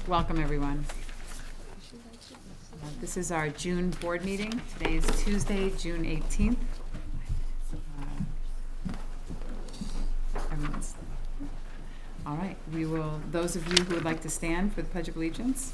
Welcome, everyone. This is our June board meeting. Today is Tuesday, June 18th. All right, those of you who would like to stand for the Pledge of Allegiance.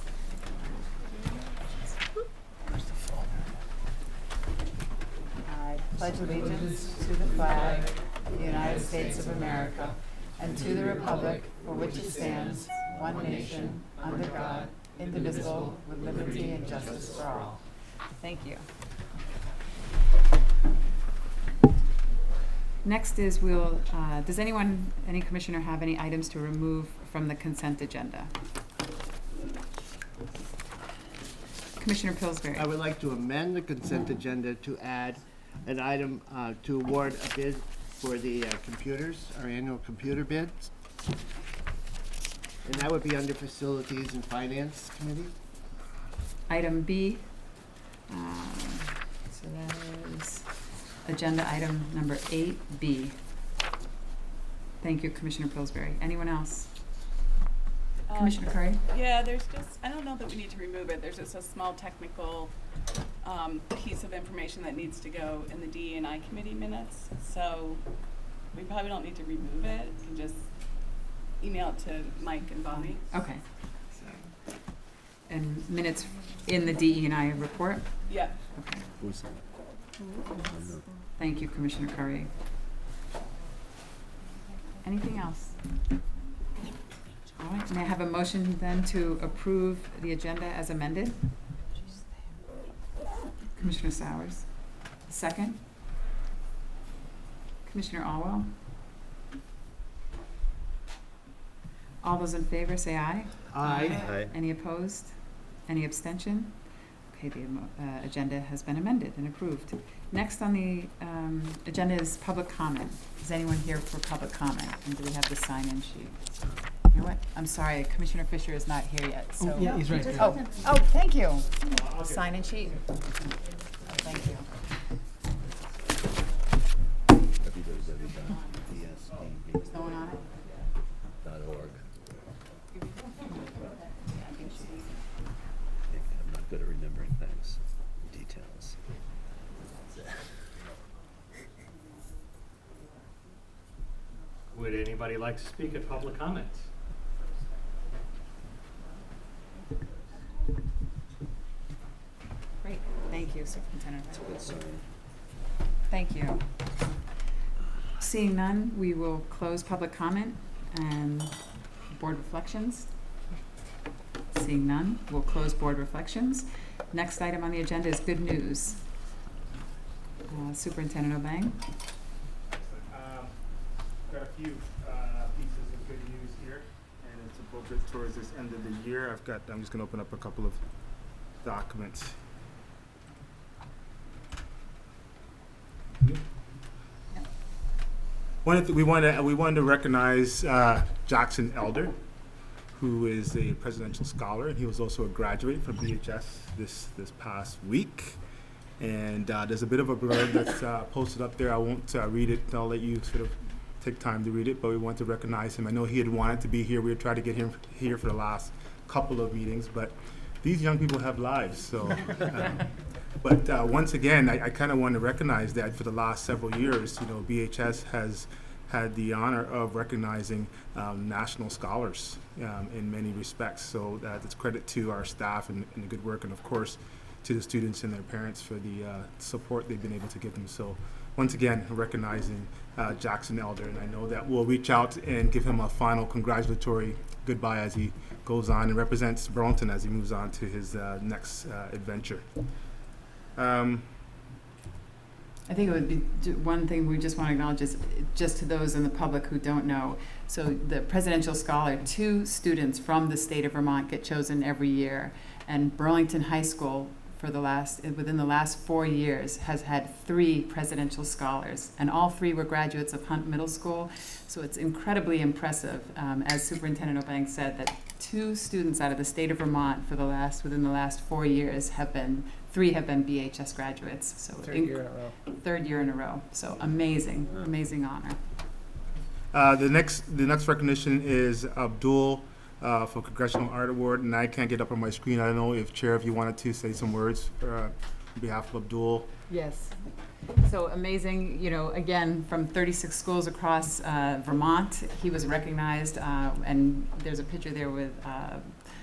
I pledge allegiance to the flag of the United States of America and to the republic for which it stands, one nation, under God, indivisible, with liberty and justice for all. Thank you. Next is does any commissioner have any items to remove from the consent agenda? Commissioner Pillsbury. I would like to amend the consent agenda to add an item to award a bid for the computers, our annual computer bids. And that would be under Facilities and Finance Committee. Item B. So that is agenda item number 8B. Thank you, Commissioner Pillsbury. Anyone else? Commissioner Curry? Yeah, I don't know that we need to remove it. There's just a small technical piece of information that needs to go in the DE&I committee minutes. So we probably don't need to remove it. You can just email it to Mike and Bonnie. Okay. So, and minutes in the DE&I report? Yeah. Okay. Thank you, Commissioner Curry. Anything else? All right, may I have a motion then to approve the agenda as amended? Commissioner Sowers. Second? Commissioner Alwell? All those in favor say aye. Aye. Any opposed? Any abstention? Okay, the agenda has been amended and approved. Next on the agenda is public comment. Is anyone here for public comment? And do we have the sign-in sheet? You know what? I'm sorry, Commissioner Fisher is not here yet. So. Oh, yeah, he's right there. Oh, thank you. Sign-in sheet. Oh, thank you. There's no one on it? .org. I'm not good at remembering things, details. Would anybody like to speak at public comment? Great. Thank you, Superintendent. Thank you. Seeing none, we will close public comment and board reflections. Seeing none, we'll close board reflections. Next item on the agenda is good news. Superintendent O'Bang. Got a few pieces of good news here, and it's appropriate towards this end of the year. I'm just going to open up a couple of documents. We wanted to recognize Jackson Elder, who is a presidential scholar, and he was also a graduate from BHS this past week. And there's a bit of a blurb that's posted up there. I won't read it. I'll let you sort of take time to read it, but we want to recognize him. I know he had wanted to be here. We had tried to get him here for the last couple of meetings, but these young people have lives. So, but once again, I kind of want to recognize that for the last several years, BHS has had the honor of recognizing national scholars in many respects. So that's credit to our staff and the good work, and of course to the students and their parents for the support they've been able to give them. So once again, recognizing Jackson Elder, and I know that we'll reach out and give him a final congratulatory goodbye as he goes on and represents Burlington as he moves on to his next adventure. I think it would be one thing we just want to acknowledge is just to those in the public who don't know. So the Presidential Scholar, 2 students from the state of Vermont get chosen every year, and Burlington High School within the last 4 years has had 3 Presidential Scholars, and all 3 were graduates of Hunt Middle School. So it's incredibly impressive, as Superintendent O'Bang said, that 2 students out of the state of Vermont within the last 4 years have been 3 have been BHS graduates. So Third year in a row. Third year in a row. So amazing honor. The next recognition is Abdul for Congressional Art Award, and I can't get up on my screen. I don't know if Chair, if you wanted to say some words on behalf of Abdul. Yes. So amazing, you know, again, from 36 schools across Vermont, he was recognized, and there's a picture there with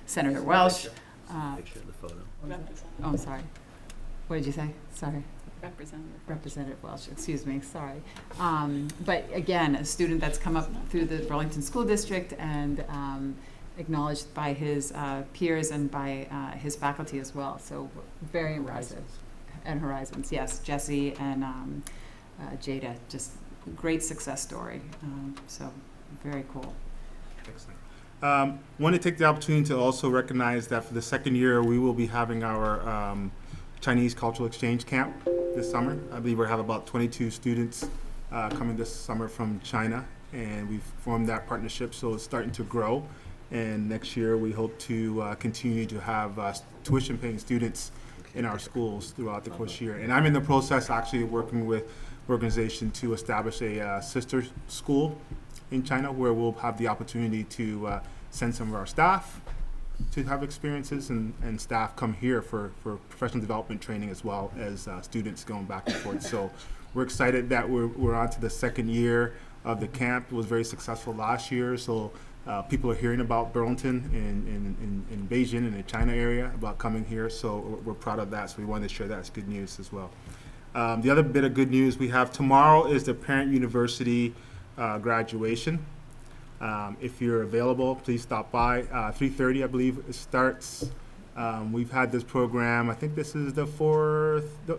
Senator Welsh. Picture of the photo. Oh, I'm sorry. What did you say? Sorry. Representative. Representative Welsh, excuse me, sorry. But again, a student that's come up through the Burlington School District and acknowledged by his peers and by his faculty as well. So very impressive. And Horizons, yes, Jesse and Jada, just great success story. So very cool. Excellent. Want to take the opportunity to also recognize that for the second year, we will be having our Chinese Cultural Exchange Camp this summer. I believe we'll have about 22 students coming this summer from China, and we've formed that partnership, so it's starting to grow. And next year, we hope to continue to have tuition-paying students in our schools throughout the course of the year. And I'm in the process actually working with organization to establish a sister school in China where we'll have the opportunity to send some of our staff to have experiences and staff come here for professional development training as well as students going back and forth. So we're excited that we're on to the second year of the camp. It was very successful last year, so people are hearing about Burlington in Beijing and the China area about coming here, so we're proud of that. So we wanted to share that as good news as well. The other bit of good news we have tomorrow is the Parent University graduation. If you're available, please stop by. 3:30, I believe, it starts. We've had this program. I think this is the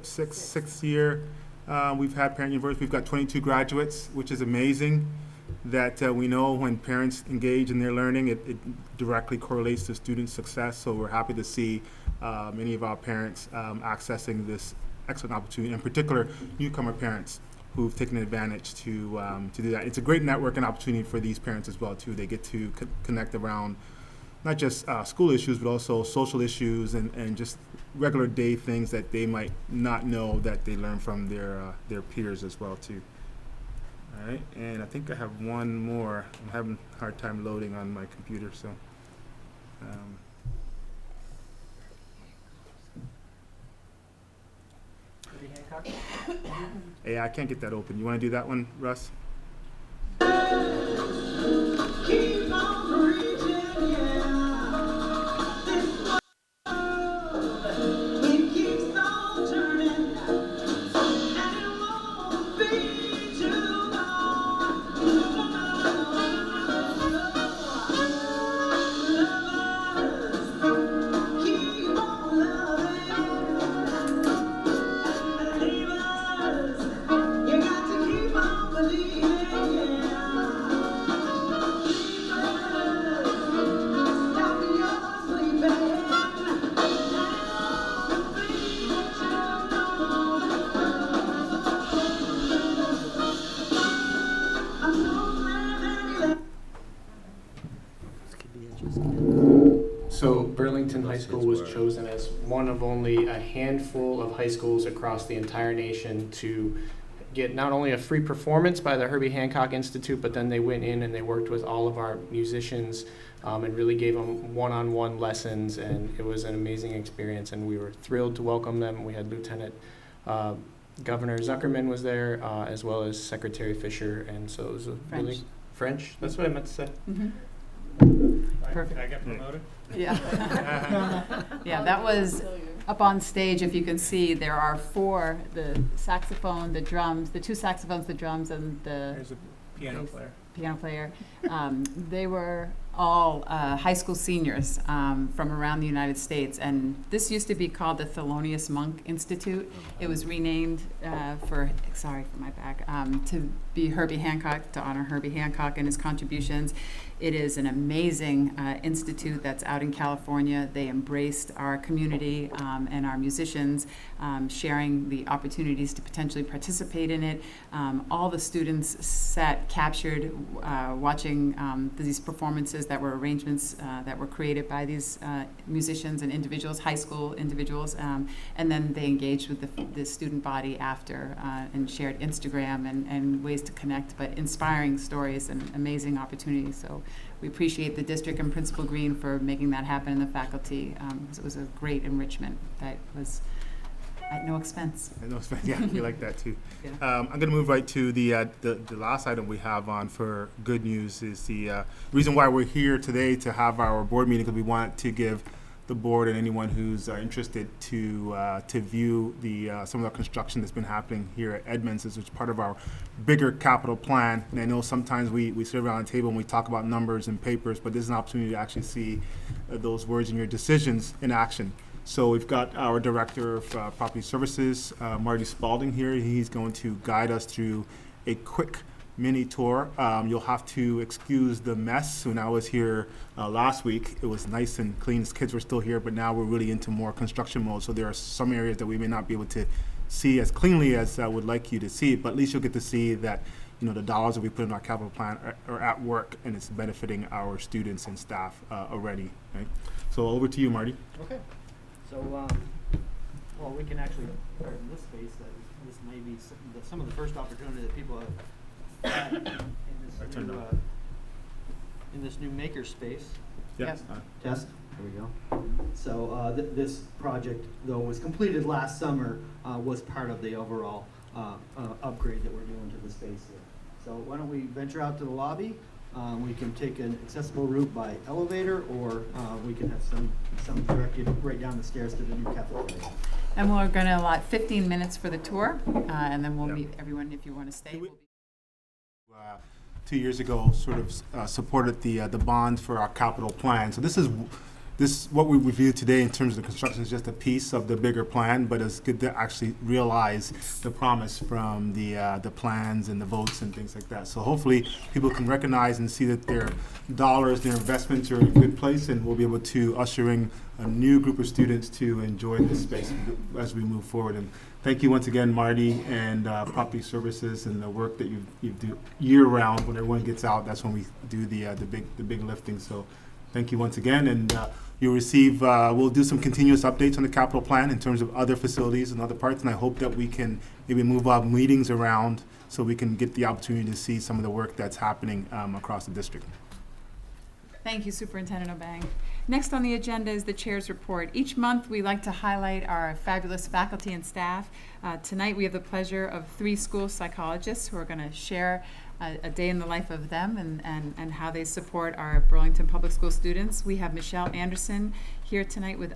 sixth year we've had Parent University. We've got 22 graduates, which is amazing. That we know when parents engage in their learning, it directly correlates to student success. So we're happy to see many of our parents accessing this excellent opportunity, in particular newcomer parents who've taken advantage to do that. It's a great networking opportunity for these parents as well too. They get to connect around not just school issues, but also social issues and just regular day things that they might not know that they learn from their peers as well too. All right, and I think I have one more. I'm having a hard time loading on my computer, so. Yeah, I can't get that open. You want to do that one, Russ? Keep on reaching, it keeps on turning, and it won't be too long. Lovers, keep on loving, believers, you got to keep on believing, stop your sleeping. I'm so glad that you This could be interesting. So Burlington High Those School kids was were- chosen as one of only a handful of high schools across the entire nation to get not only a free performance by the Herbie Hancock Institute, but then they went in and they worked with all of our musicians and really gave them one-on-one lessons, and it was an amazing experience, and we were thrilled to welcome them. We had Lieutenant Governor Zuckerman was there, as well as Secretary Fisher, and so it was a really French. That's what I meant to say. Perfect. Did I get promoted? Yeah. Yeah, that was up on stage. If you can see, there are four: the saxophone, the drums, the two saxophones, the drums, and the There's a piano player. piano player. They were all high school seniors from around the United States, and this used to be called the Thelonious Monk Institute. It was renamed to be Herbie Hancock, to honor Herbie Hancock and his contributions. It is an amazing institute that's out in California. They embraced our community and our musicians, sharing the opportunities to potentially participate in it. All the students sat captured watching these performances that were arrangements that were created by these musicians and individuals, high school individuals, and then they engaged with the student body after and shared Instagram and ways ways to connect, but inspiring stories and amazing opportunities. So we appreciate the district and Principal Green for making that happen, and the faculty. It was a great enrichment that was at no expense. And those, yeah, we like that too. Yeah. I'm going to move right to the last item we have on for good news is the reason why we're here today to have our board meeting, because we want to give the board and anyone who's interested to view some of the construction that's been happening here at Edmonds, which is part of our bigger capital plan. And I know sometimes we sit around the table and we talk about numbers and papers, but this is an opportunity to actually see those words in your decisions in action. So we've got our Director of Property Services, Marty Spalding here. He's going to guide us through a quick mini tour. You'll have to excuse the mess. When I was here last week, it was nice and clean. Kids were still here, but now we're really into more construction mode. So there are some areas that we may not be able to see as cleanly as I would like you to see, but at least you'll get to see that the dollars that we put in our capital plan are at work, and it's benefiting our students and staff already. Right? So over to you, Marty. Okay. So, well, we can actually start in this space. This may be some of the first opportunity that people have had in this new maker space. Yes. Test. There we go. So this project, though, was completed last summer, was part of the overall upgrade that we're doing to the space here. So why don't we venture out to the lobby? We can take an accessible route by elevator, or we can have some directed right down the stairs to the new cafeteria. And we're going to allot 15 minutes for the tour, and then we'll Yep. meet everyone if you want to stay. 2 years ago, sort of supported the bond for our capital plan. So this what we reviewed today in terms of the construction is just a piece of the bigger plan, but it's good to actually realize the promise from the plans and the votes and things like that. So hopefully people can recognize and see that their dollars, their investments are in a good place, and we'll be able to usher in a new group of students to enjoy this space as we move forward. And thank you once again, Marty, and Property Services, and the work that you do year round. When everyone gets out, that's when we do the big lifting. So thank you once again, and you'll receive, we'll do some continuous updates on the capital plan in terms of other facilities and other parts, and I hope that we can maybe move our meetings around so we can get the opportunity to see some of the work that's happening across the district. Thank you, Superintendent Obang. Next on the agenda is the Chair's report. Each month, we like to highlight our fabulous faculty and staff. Tonight, we have the pleasure of 3 school psychologists who are going to share a day in the life of them and how they support our Burlington Public School students. We have Michelle Anderson here tonight with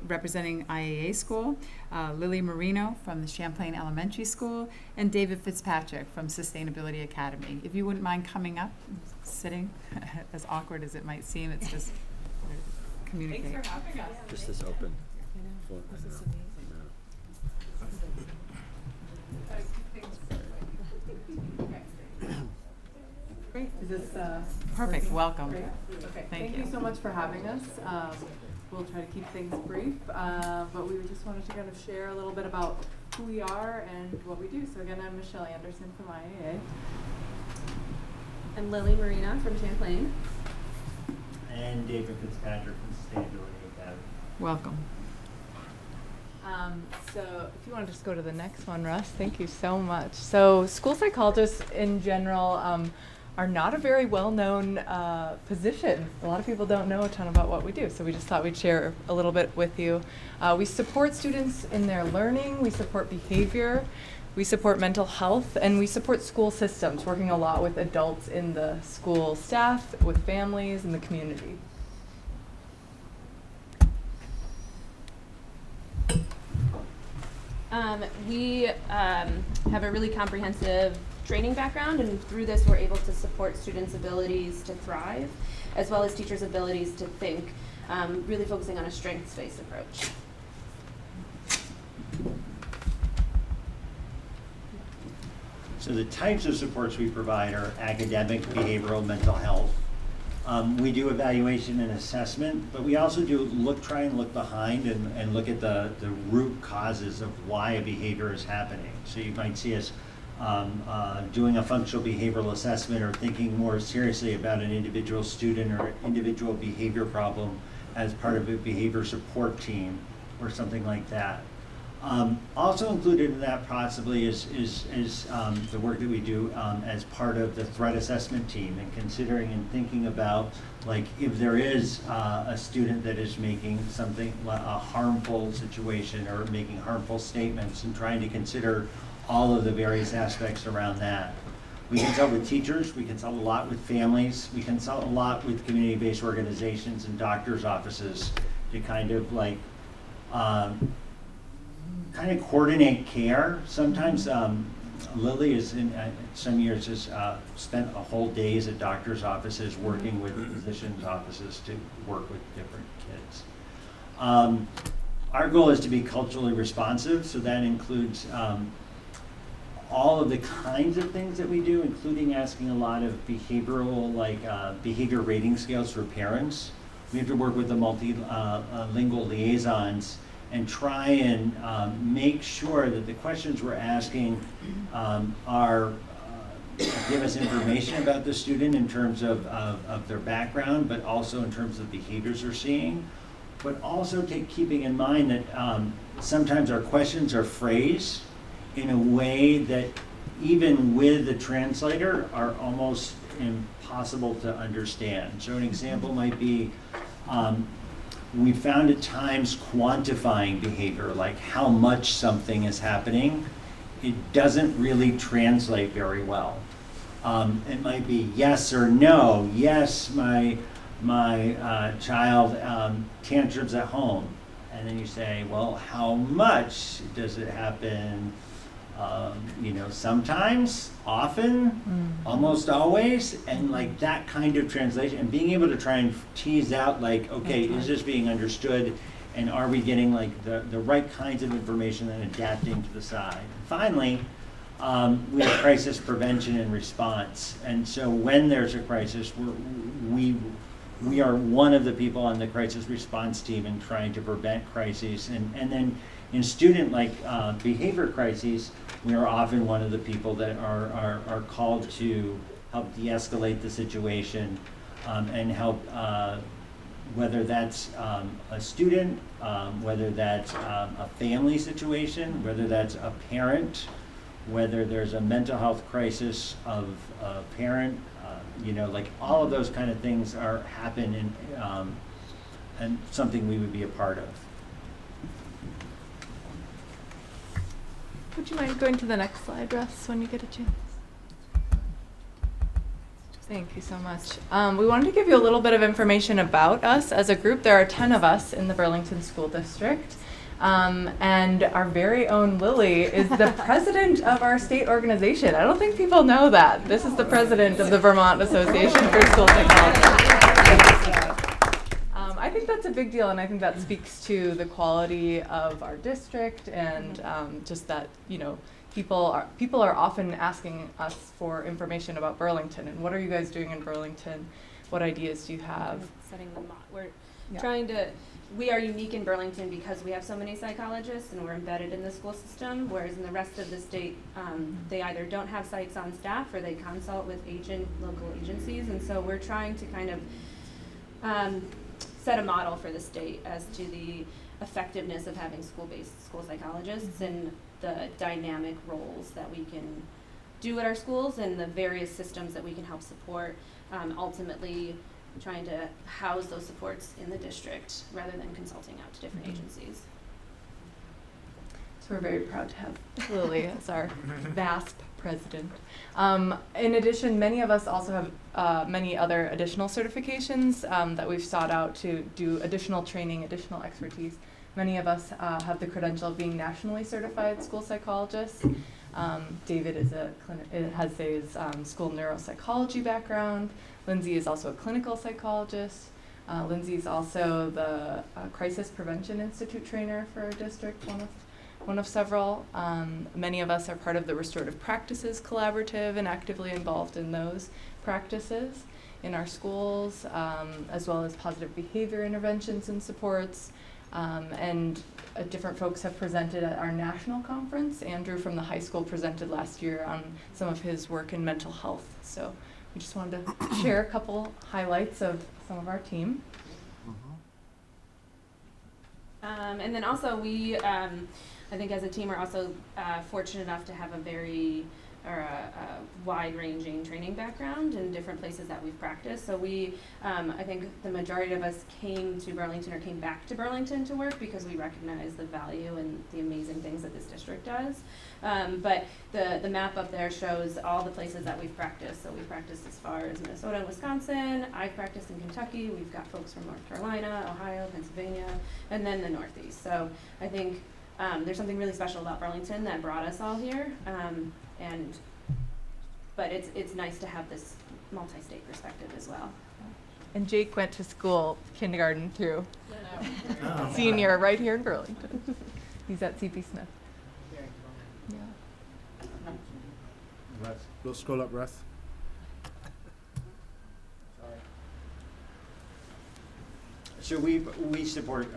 representing IEA School, Lily Marino from the Champlain Elementary School, and David Fitzpatrick from Sustainability Academy. If you wouldn't mind coming up, sitting, as awkward as it might seem, it's just communicate. Thanks for having us. Just this open. Floor. This is Great. Is this perfect. Welcome. great? Okay. Thank you you. so much for having us. We'll try to keep things brief, but we just wanted to kind of share a little bit about who we are and what we do. So again, I'm Michelle Anderson from IEA. I'm Lily Marina from Champlain. And David Fitzpatrick from Sustainability Academy. Welcome. So if you want to just go to the next one, Russ, thank you so much. So school psychologists in general are not a very well-known position. A lot of people don't know a ton about what we do, so we just thought we'd share a little bit with you. We support students in their learning, we support behavior, we support mental health, and we support school systems, working a lot with adults in the school staff, with families, and the community. We have a really comprehensive training background, and through this we're able to support students' abilities to thrive, as well as teachers' abilities to think, really focusing on a strengths-based approach. So the types of supports we provide are academic, behavioral, mental health. We do evaluation and assessment, but we also do try and look behind and look at the root causes of why a behavior is happening. So you might see us doing a functional behavioral assessment or thinking more seriously about an individual student or individual behavior problem as part of a behavior support team or something like that. Also included in that possibly is the work that we do as part of the threat assessment team, and considering and thinking about, like, if there is a student that is making something, a harmful situation or making harmful statements, and trying to consider all of the various aspects around that. We consult with teachers, we consult a lot with families, we consult a lot with community-based organizations and doctors' offices to kind of like coordinate care. Sometimes Lily is in some years has spent a whole days at doctors' offices working with physicians' offices to work with different kids. Our goal is to be culturally responsive, so that includes all of the kinds of things that we do, including asking a lot of behavioral, like behavior rating scales for parents. We have to work with the multilingual liaisons and try and make sure that the questions we're asking give us information about the student in terms of their background, but also in terms of behaviors they're seeing. But also keeping in mind that sometimes our questions are phrased in a way that even with the translator are almost impossible to understand. So an example might be, we found at times quantifying behavior, like how much something is happening, it doesn't really translate very well. It might be yes or no. Yes, my child tantrums at home. And then you say, well, how much does it happen? Sometimes, often, almost always, and like that kind of translation, and being able to try and tease out, like, okay, is this being understood, and are we getting like the right kinds of information and adapting to the side? Finally, we have crisis prevention and response, and so when there's a crisis, we are one of the people on the crisis response team in trying to prevent crises, and then in student behavior crises, we are often one of the people that are called to help de-escalate the situation and help, whether that's a student, whether that's a family situation, whether that's a parent, whether there's a mental health crisis of a parent, like all of those kind of things happen and something we would be a part of. Would you mind going to the next slide, Russ, when you get a chance? Thank you so much. We wanted to give you a little bit of information about us as a group. There are 10 of us in the Burlington School District. And our very own Lily is the president of our state organization. I don't think people know that. This is the president of the Vermont Association for School Psychologists. I think that's a big deal, and I think that speaks to the quality of our district and just that, people are often asking us for information about Burlington and what are you guys doing in Burlington? What ideas do you have? We are unique in Burlington because we have so many psychologists and we're embedded in the school system, whereas in the rest of the state, they either don't have psychs on staff or they consult with local agencies, and so we're trying to kind of set a model for the state as to the effectiveness of having school-based school psychologists and the dynamic roles that we can do at our schools and the various systems that we can help support, ultimately trying to house those supports in the district rather than consulting out to different agencies. So we're very proud to have Lily as our VASP president. In addition, many of us also have many other additional certifications that we've sought out to do additional training, additional expertise. Many of us have the credential of being nationally certified school psychologists. David has his school neuropsychology background. Lindsay is also a clinical psychologist. Lindsay is also the Crisis Prevention Institute trainer for our district, one of several. Many of us are part of the Restorative Practices Collaborative and actively involved in those practices in our schools, as well as positive behavior interventions and supports. And different folks have presented at our national conference. Andrew from the high school presented last year on some of his work in mental health. So we just wanted to share a couple highlights of some of our team. And then also we I think as a team, we're also fortunate enough to have a very a wide-ranging training background in different places that we've practiced. So we, I think the majority of us came to Burlington or came back to Burlington to work because we recognize the value and the amazing things that this district does. But the map up there shows all the places that we've practiced. So we've practiced as far as Minnesota and Wisconsin. I've practiced in Kentucky. We've got folks from North Carolina, Ohio, Pennsylvania, and then the Northeast. So I think there's something really special about Burlington that brought us all here. But it's nice to have this multi-state perspective as well. And Jake went to school, kindergarten through senior, right here in Burlington. He's at CP Smith. Yeah. Russ, go scroll up, Russ. So we support,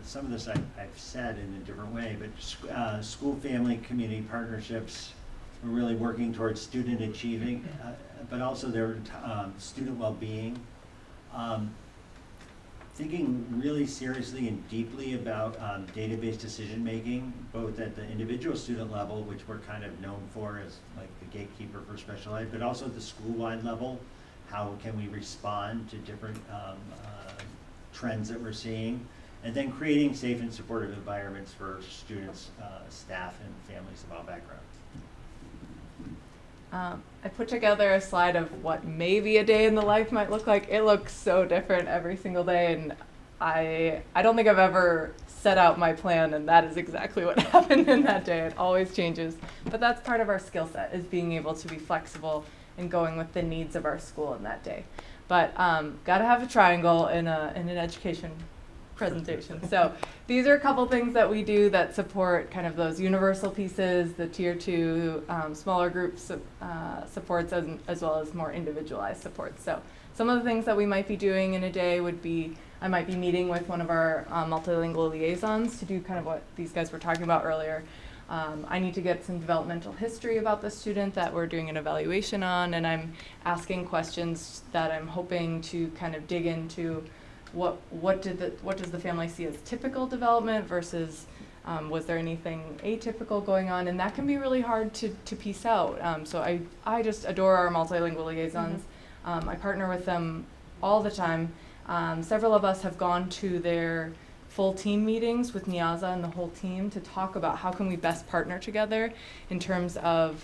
some of this I've said in a different way, but school, family, community partnerships, we're really working towards student achieving, but also their student well-being. Thinking really seriously and deeply about database decision-making, both at the individual student level, which we're kind of known for as like the gatekeeper for special ed, but also at the school-wide level. How can we respond to different trends that we're seeing, and then creating safe and supportive environments for students, staff, and families of all backgrounds. I put together a slide of what maybe a day in the life might look like. It looks so different every single day, and I don't think I've ever set out my plan, and that is exactly what happened in that day. It always changes, but that's part of our skill set, is being able to be flexible and going with the needs of our school in that day. But gotta have a triangle in an education presentation. So these are a couple things that we do that support kind of those universal pieces, the tier 2 smaller groups supports, as well as more individualized supports. So some of the things that we might be doing in a day would be, I might be meeting with one of our multilingual liaisons to do kind of what these guys were talking about earlier. I need to get some developmental history about the student that we're doing an evaluation on, and I'm asking questions that I'm hoping to kind of dig into what does the family see as typical development versus was there anything atypical going on, and that can be really hard to piece out. So I just adore our multilingual liaisons. I partner with them all the time. Several of us have gone to their full team meetings with Niaza and the whole team to talk about how can we best partner together in terms of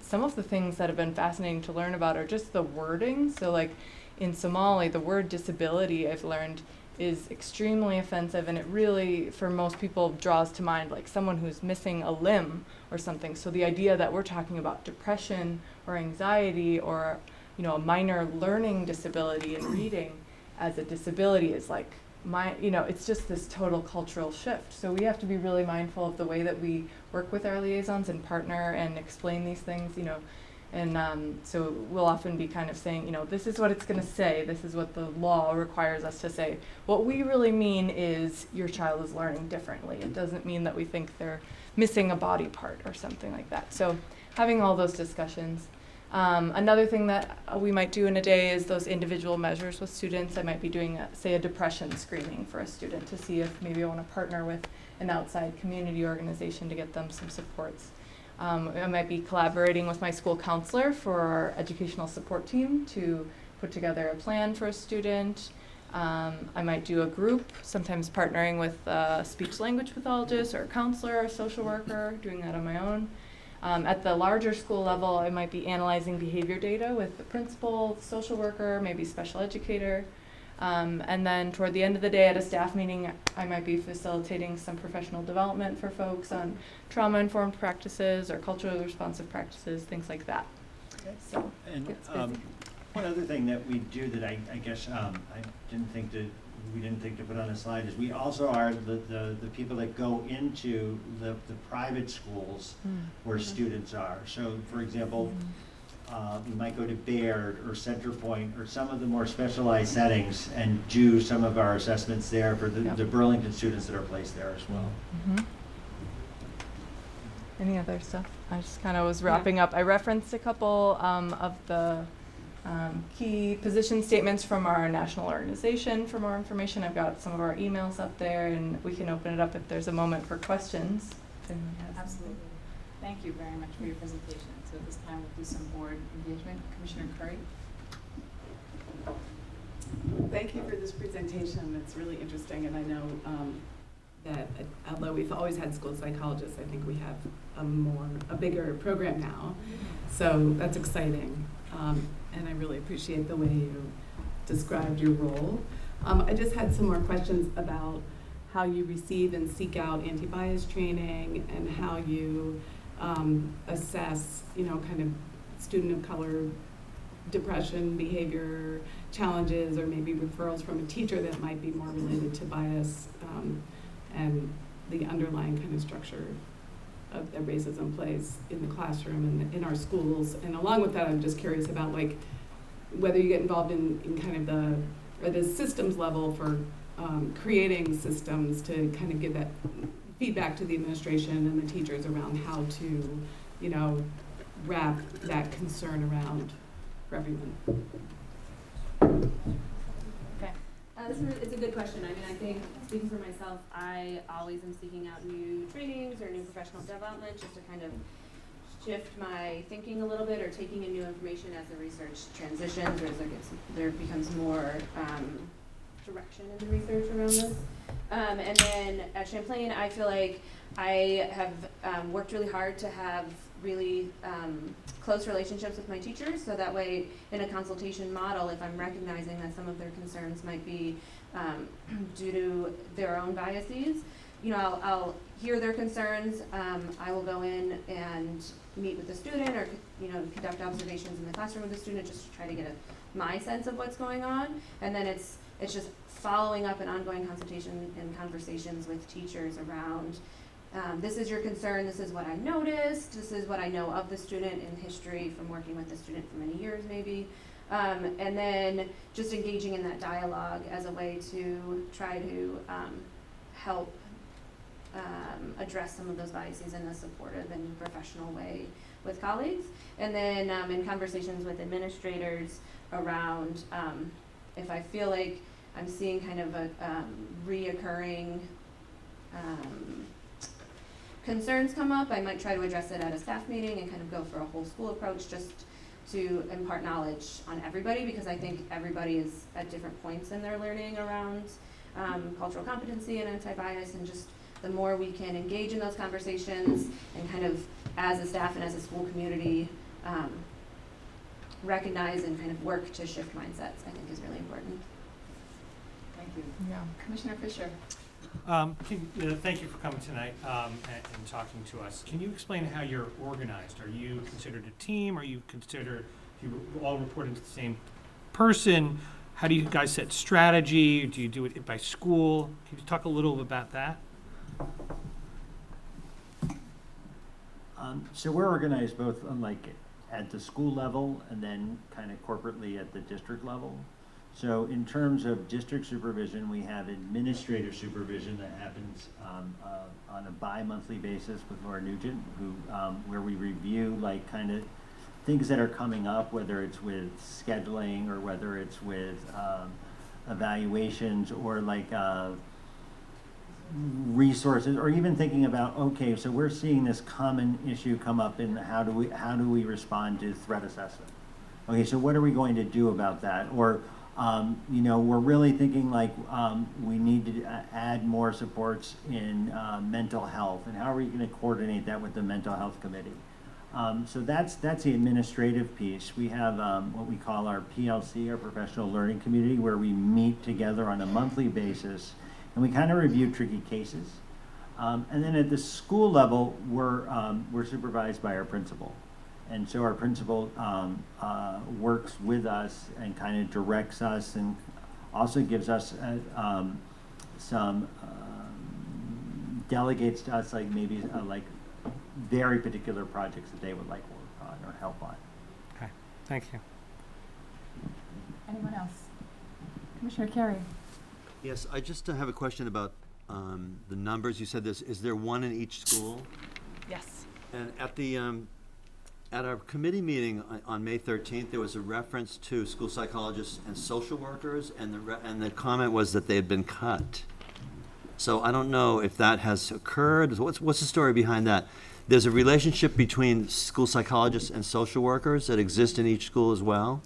some of the things that have been fascinating to learn about are just the wording. So like in Somali, the word disability, I've learned, is extremely offensive, and it really, for most people, draws to mind like someone who's missing a limb or something. So the idea that we're talking about depression or anxiety or, you know, a minor learning disability in reading as a disability is like, it's just this total cultural shift. So we have to be really mindful of the way that we work with our liaisons and partner and explain these things, you know. And so we'll often be kind of saying, you know, this is what it's going to say. This is what the law requires us to say. What we really mean is your child is learning differently. It doesn't mean that we think they're missing a body part or something like that. So having all those discussions. Another thing that we might do in a day is those individual measures with students. I might be doing, say, a depression screening for a student to see if maybe I want to partner with an outside community organization to get them some supports. I might be collaborating with my school counselor for our educational support team to put together a plan for a student. I might do a group, sometimes partnering with a speech-language pathologist or a counselor or a social worker, doing that on my own. At the larger school level, I might be analyzing behavior data with the principal, social worker, maybe special educator. And then toward the end of the day at a staff meeting, I might be facilitating some professional development for folks on trauma-informed practices or culturally responsive practices, things like that. So And it's busy. one other thing that we do that I guess we didn't think to put on a slide is we also are the people that go into the private schools where students are. So for example, we might go to Baird or Centerpoint or some of the more specialized settings and do some of our assessments there for the Burlington students that are placed there as well. Any other stuff? I just kind of was wrapping up. I referenced a couple of the key position statements from our national organization for more information. I've got some of our emails up there, and we can open it up if there's a moment for questions. if anyone has anything. Absolutely. Thank you very much for your presentation. So at this time, we'll do some board engagement. Commissioner Curry? Thank you for this presentation. It's really interesting, and I know that although we've always had school psychologists, I think we have a bigger program now. So that's exciting, and I really appreciate the way you described your role. I just had some more questions about how you receive and seek out anti-bias training and how you assess, kind of student of color depression, behavior challenges, or maybe referrals from a teacher that might be more related to bias and the underlying kind of structure that racism plays in the classroom and in our schools. And along with that, I'm just curious about like whether you get involved in kind of the systems level for creating systems to kind of give that feedback to the administration and the teachers around how to, wrap that concern around for everyone. Okay. It's a good question. I mean, I think, speaking for myself, I always am seeking out new trainings or new professional development just to kind of shift my thinking a little bit, or taking in new information as the research transitions or as there becomes more direction in the research around this. And then at Champlain, I feel like I have worked really hard to have really close relationships with my teachers, so that way in a consultation model, if I'm recognizing that some of their concerns might be due to their own biases, I'll hear their concerns. I will go in and meet with the student, or conduct observations in the classroom with the student, just to try to get my sense of what's going on. And then it's just following up an ongoing consultation and conversations with teachers around this is your concern, this is what I noticed, this is what I know of the student in history from working with the student for many years maybe. And then just engaging in that dialogue as a way to try to help address some of those biases in a supportive and professional way with colleagues. And then in conversations with administrators around if I feel like I'm seeing kind of a reoccurring concerns come up, I might try to address it at a staff meeting and kind of go for a whole school approach, just to impart knowledge on everybody, because I think everybody is at different points in their learning around cultural competency and anti-bias, and just the more we can engage in those conversations and kind of as a staff and as a school community recognize and kind of work to shift mindsets, I think is really important. Thank you. Yeah. Commissioner Fisher? Thank you for coming tonight and talking to us. Can you explain how you're organized? Are you considered a team? Are you considered, you all reporting to the same person? How do you guys set strategy? Do you do it by school? Can you talk a little about that? So we're organized both at the school level and then kind of corporately at the district level. So in terms of district supervision, we have administrative supervision that happens on a bi-monthly basis with Laura Nugent, who where we review kind of things that are coming up, whether it's with scheduling or whether it's with evaluations or resources, or even thinking about, okay, so we're seeing this common issue come up, and how do we respond to threat assessment? Okay, so what are we going to do about that? Or we're really thinking we need to add more supports in mental health, and how are we going to coordinate that with the mental health committee? So that's the administrative piece. We have what we call our PLC, our professional learning community, where we meet together on a monthly basis, and we kind of review tricky cases. And then at the school level, we're supervised by our principal. And so our principal works with us and kind of directs us, and also gives us some delegates to us maybe very particular projects that they would like work on or help on. Okay, thank you. Anyone else? Commissioner Carey? Yes, I just have a question about the numbers. You said this, is there one in each school? Yes. And at our committee meeting on May 13th, there was a reference to school psychologists and social workers, and the comment was that they had been cut. So I don't know if that has occurred. What's the story behind that? There's a relationship between school psychologists and social workers that exist in each school as well?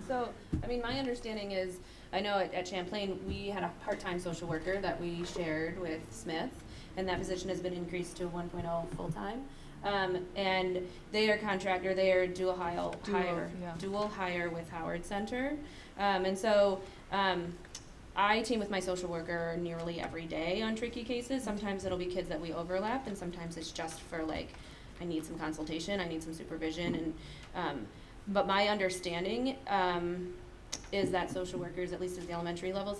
So, I mean, my understanding is, I know at Champlain, we had a part-time social worker that we shared with Smith, and that position has been increased to 1.0 full-time. And they are contractor, they are dual hire with Howard Center. And so, I team with my social worker nearly every day on tricky cases. Sometimes it'll be kids that we overlap, and sometimes it's just for like, I need some consultation, I need some supervision, and but my understanding is that social workers, at least at the elementary levels,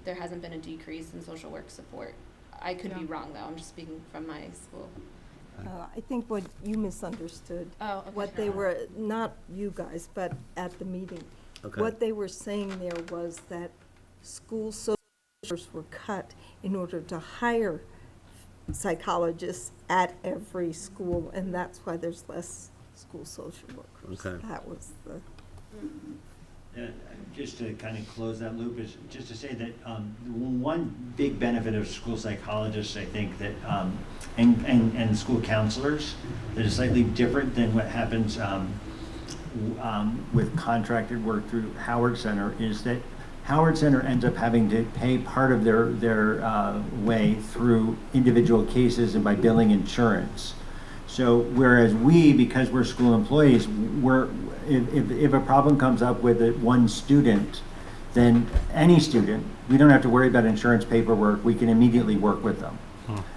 there hasn't been a decrease in social work support. I could be wrong though, I'm just speaking from my school. I think what you misunderstood, what they were, not you guys, but at the meeting. Okay. What they were saying there was that school social workers were cut in order to hire psychologists at every school, and that's why there's less school social workers. Okay. That was the... Just to kind of close that loop, is just to say that one big benefit of school psychologists, I think, that and school counselors, that is slightly different than what happens with contracted work through Howard Center, is that Howard Center ends up having to pay part of their way through individual cases and by billing insurance. So whereas we, because we're school employees, if a problem comes up with one student, then any student, we don't have to worry about insurance paperwork. We can immediately work with them.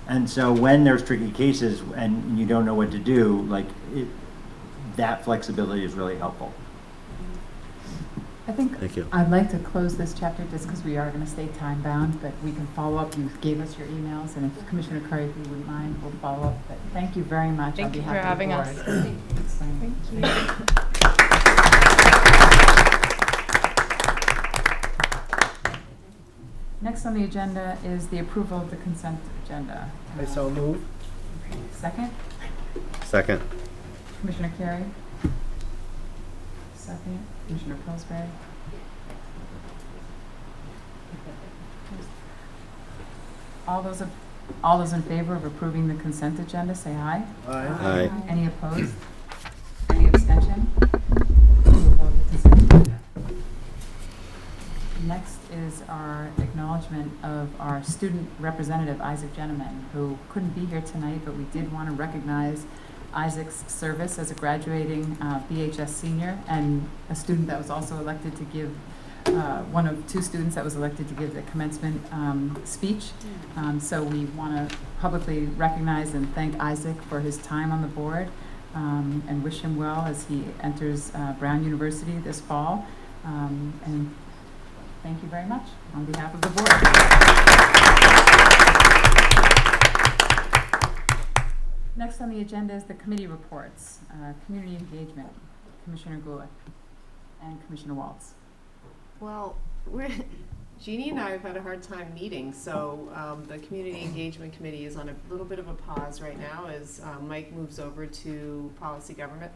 And so when there's tricky cases and you don't know what to do, that flexibility is really helpful. I think Thank you. I'd like to close this chapter just because we are going to stay time bound, but we can follow up. You gave us your emails, and if Commissioner Curry, if you wouldn't mind, we'll follow up. But thank you very much. Thank you for having us. Thank you. Next on the agenda is the approval of the consent agenda. I so move. Second? Second. Commissioner Carey? Second. Commissioner Pillsbury? All those in favor of approving the consent agenda, say aye. Aye. Any opposed? Any abstention? Next is our acknowledgement of our student representative, Isaac Gentleman, who couldn't be here tonight, but we did want to recognize Isaac's service as a graduating BHS senior and a student that was also elected to give, one of two students that was elected to give the commencement speech. So we want to publicly recognize and thank Isaac for his time on the board and wish him well as he enters Brown University this fall. And thank you very much on behalf of the board. Next on the agenda is the committee reports. Community engagement, Commissioner Gulick and Commissioner Waltz. Well, Jeannie and I have had a hard time meeting, so the Community Engagement Committee is on a little bit of a pause right now as Mike moves over to policy government.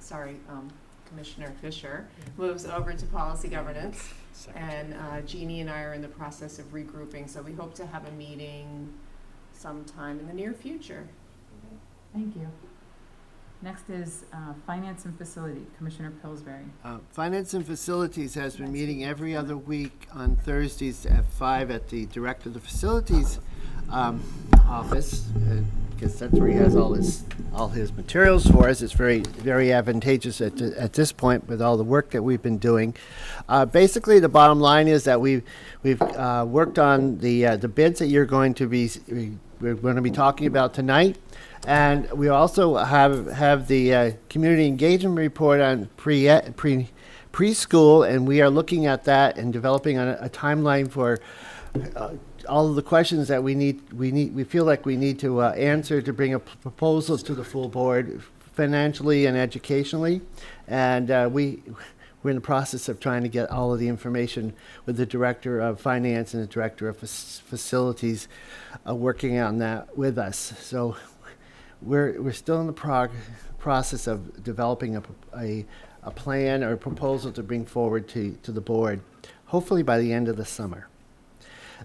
Commissioner Fisher moves over to policy governance, and Jeannie and I are in the process of regrouping, so we hope to have a meeting sometime in the near future. Thank you. Next is Finance and Facility, Commissioner Pillsbury. Finance and Facilities has been meeting every other week on Thursdays at 5 at the Director of the Facilities office, because that's where he has all his materials for us. It's very, very advantageous at this point with all the work that we've been doing. Basically, the bottom line is that we've worked on the bids that we're going to be talking about tonight. And we also have the community engagement report on preschool, and we are looking at that and developing a timeline for all of the questions that we feel like we need to answer to bring a proposal to the full board financially and educationally. And we're in the process of trying to get all of the information with the Director of Finance and the Director of Facilities working on that with us. So we're still in the process of developing a plan or a proposal to bring forward to the board, hopefully by the end of the summer.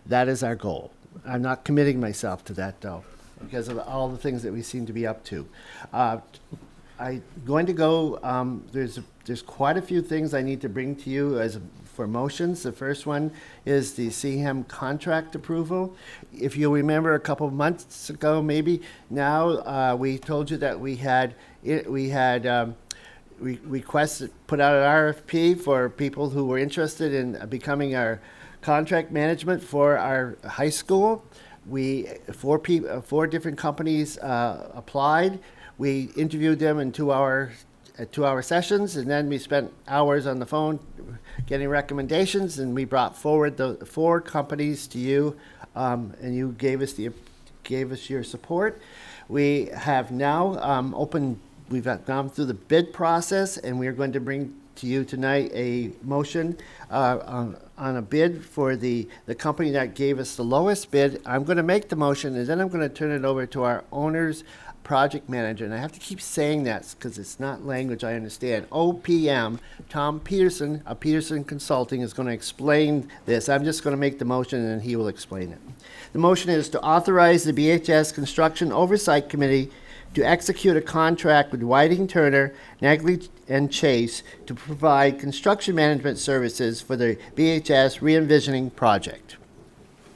That is our goal. I'm not committing myself to that, though, because of all the things that we seem to be up to. I'm going to go, there's quite a few things I need to bring to you for motions. The first one is the CHEM contract approval. If you'll remember a couple of months ago, maybe now, we told you that we had requested, put out an RFP for people who were interested in becoming our contract management for our high school. Four different companies applied. We interviewed them in 2-hour sessions, and then we spent hours on the phone getting recommendations, and we brought forward the 4 companies to you, and you gave us your support. We have now we've gone through the bid process, and we are going to bring to you tonight a motion on a bid for the company that gave us the lowest bid. I'm going to make the motion, and then I'm going to turn it over to our owner's project manager. And I have to keep saying that because it's not language I understand. OPM, Tom Peterson of Peterson Consulting, is going to explain this. I'm just going to make the motion, and he will explain it. The motion is to authorize the BHS Construction Oversight Committee to execute a contract with Whiting Turner, Nagley and Chase to provide construction management services for the BHS re-envisioning project.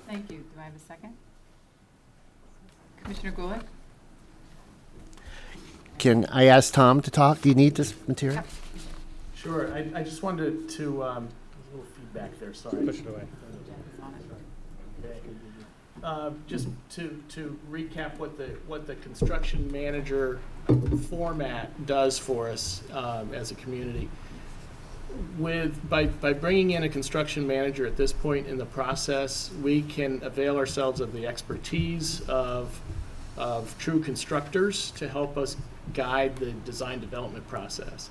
Thank you. Do I have a second? Commissioner Goulet? Can I ask Tom to talk? Do you need this material? Yep. Sure. I just wanted to, there's a little feedback there, sorry. Push it away. Just to recap what the construction manager format does for us as a community. By bringing in a construction manager at this point in the process, we can avail ourselves of the expertise of true constructors to help us guide the design development process.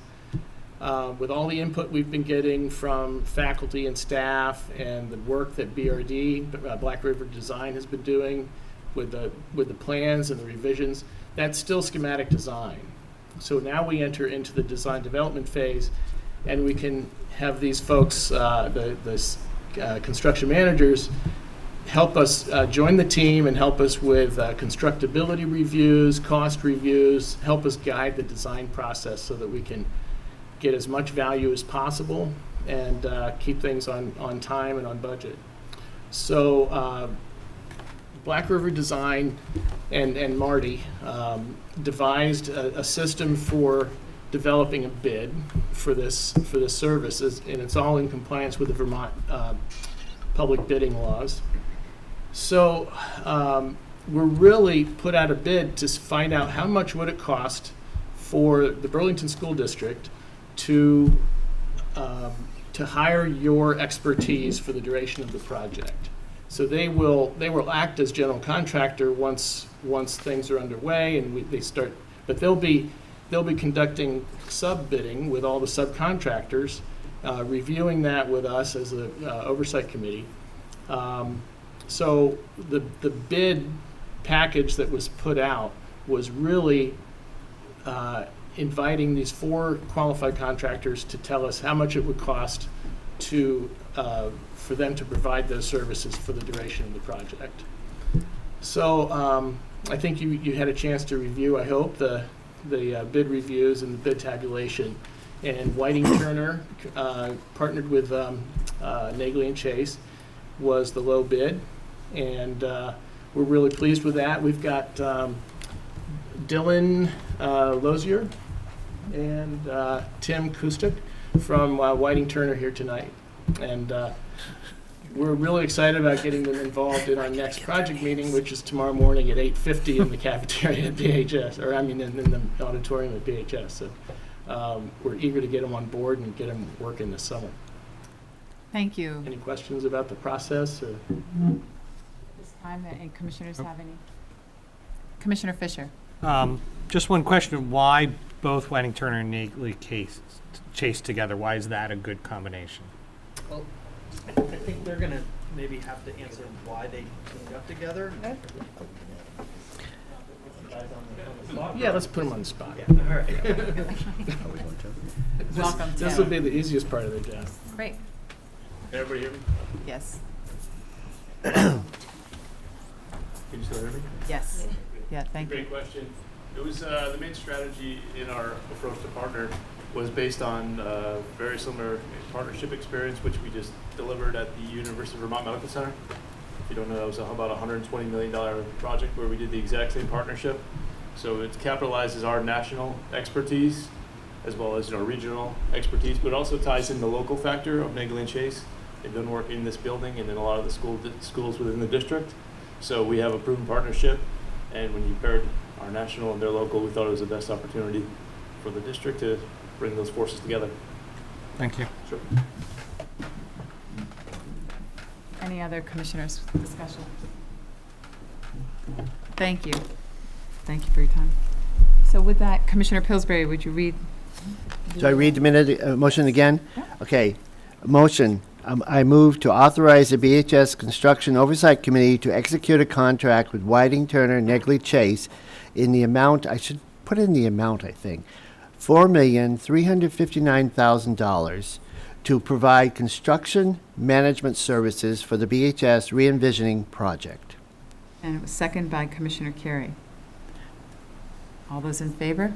With all the input we've been getting from faculty and staff and the work that BRD, Black River Design, has been doing with the plans and the revisions, that's still schematic design. So now we enter into the design development phase, and we can have these folks, the construction managers, help us join the team and help us with constructability reviews, cost reviews, help us guide the design process so that we can get as much value as possible and keep things on time and on budget. So Black River Design and Marty devised a system for developing a bid for this service, and it's all in compliance with the Vermont public bidding laws. So we're really put out a bid to find out how much would it cost for the Burlington School District to hire your expertise for the duration of the project. So they will act as general contractor once things are underway and they start, but they'll be conducting sub-bidding with all the subcontractors, reviewing that with us as the oversight committee. So the bid package that was put out was really inviting these 4 qualified contractors to tell us how much it would cost for them to provide those services for the duration of the project. So I think you had a chance to review, I hope, the bid reviews and the bid tabulation. And Whiting Turner, partnered with Nagley and Chase, was the low bid, and we're really pleased with that. We've got Dylan Lozier and Tim Kustuk from Whiting Turner here tonight, and we're really excited about getting them involved in our next project meeting, which is tomorrow morning at 8:50 in the cafeteria at BHS, or I mean in the auditorium at BHS. So we're eager to get them on board and get them working this summer. Thank you. Any questions about the process? Or? This time, any commissioners have any? Commissioner Fisher. Just one question: why both Whiting Turner and Nagley Chase together? Why is that a good combination? Well, I think they're going to maybe have to answer why they teamed up together. Yeah, let's put them on the spot. Yeah. All right. Welcome, This will be the easiest part of the job. Great. Everybody hear me? Yes. Yeah, thank you. Great question. It was, the main strategy in our approach to partner was based on very similar partnership experience, which we just delivered at the University of Vermont Medical Center. If you don't know, that was about a $120 million project where we did the exact same partnership. So it capitalizes our national expertise as well as regional expertise, but it also ties in the local factor of Negley and Chase. They've been working in this building and in a lot of the schools within the district. So we have a proven partnership, and when you paired our national and their local, we thought it was the best opportunity for the district to bring those forces together. Thank you. Sure. Any other commissioners' discussion? Thank you. Thank you for your time. So with that, Commissioner Pillsbury, would you read? So I read the motion again? Okay. Motion. I move to authorize the BHS Construction Oversight Committee to execute a contract with Whiting Turner Negley Chase in the amount, I should put in the amount, I think, $4,359,000 to provide construction management services for the BHS re-envisioning project. And it was seconded by Commissioner Carey. All those in favor?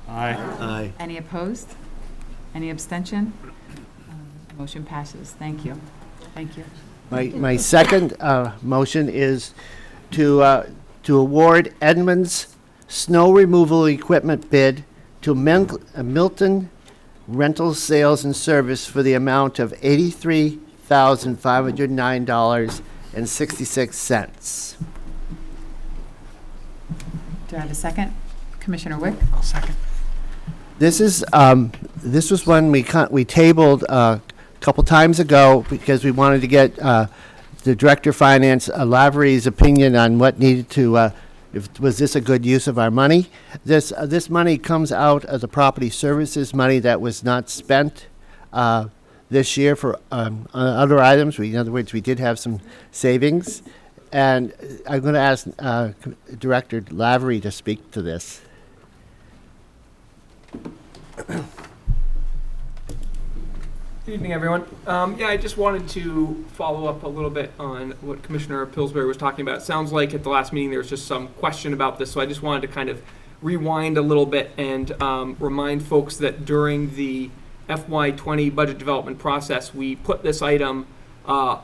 Aye. Aye. Any opposed? Any abstention? Motion passes. Thank you. Thank you. My second motion is to award Edmonds snow removal equipment bid to Milton Rental Sales and Service for the amount of $83,509.66. Do I have a second? Commissioner Wick? I'll second. This is this was one we tabled a couple times ago because we wanted to get the Director of Finance Lavery's opinion on what needed to was this a good use of our money. This money comes out of the property services money that was not spent this year for on other items. In other words, we did have some savings, and I'm going to ask Director Lavery to speak to this. Good evening, everyone. Yeah, I just wanted to follow up a little bit on what Commissioner Pillsbury was talking about. It sounds like at the last meeting there was just some question about this, so I just wanted to kind of rewind a little bit and remind folks that during the FY20 budget development process, we put this item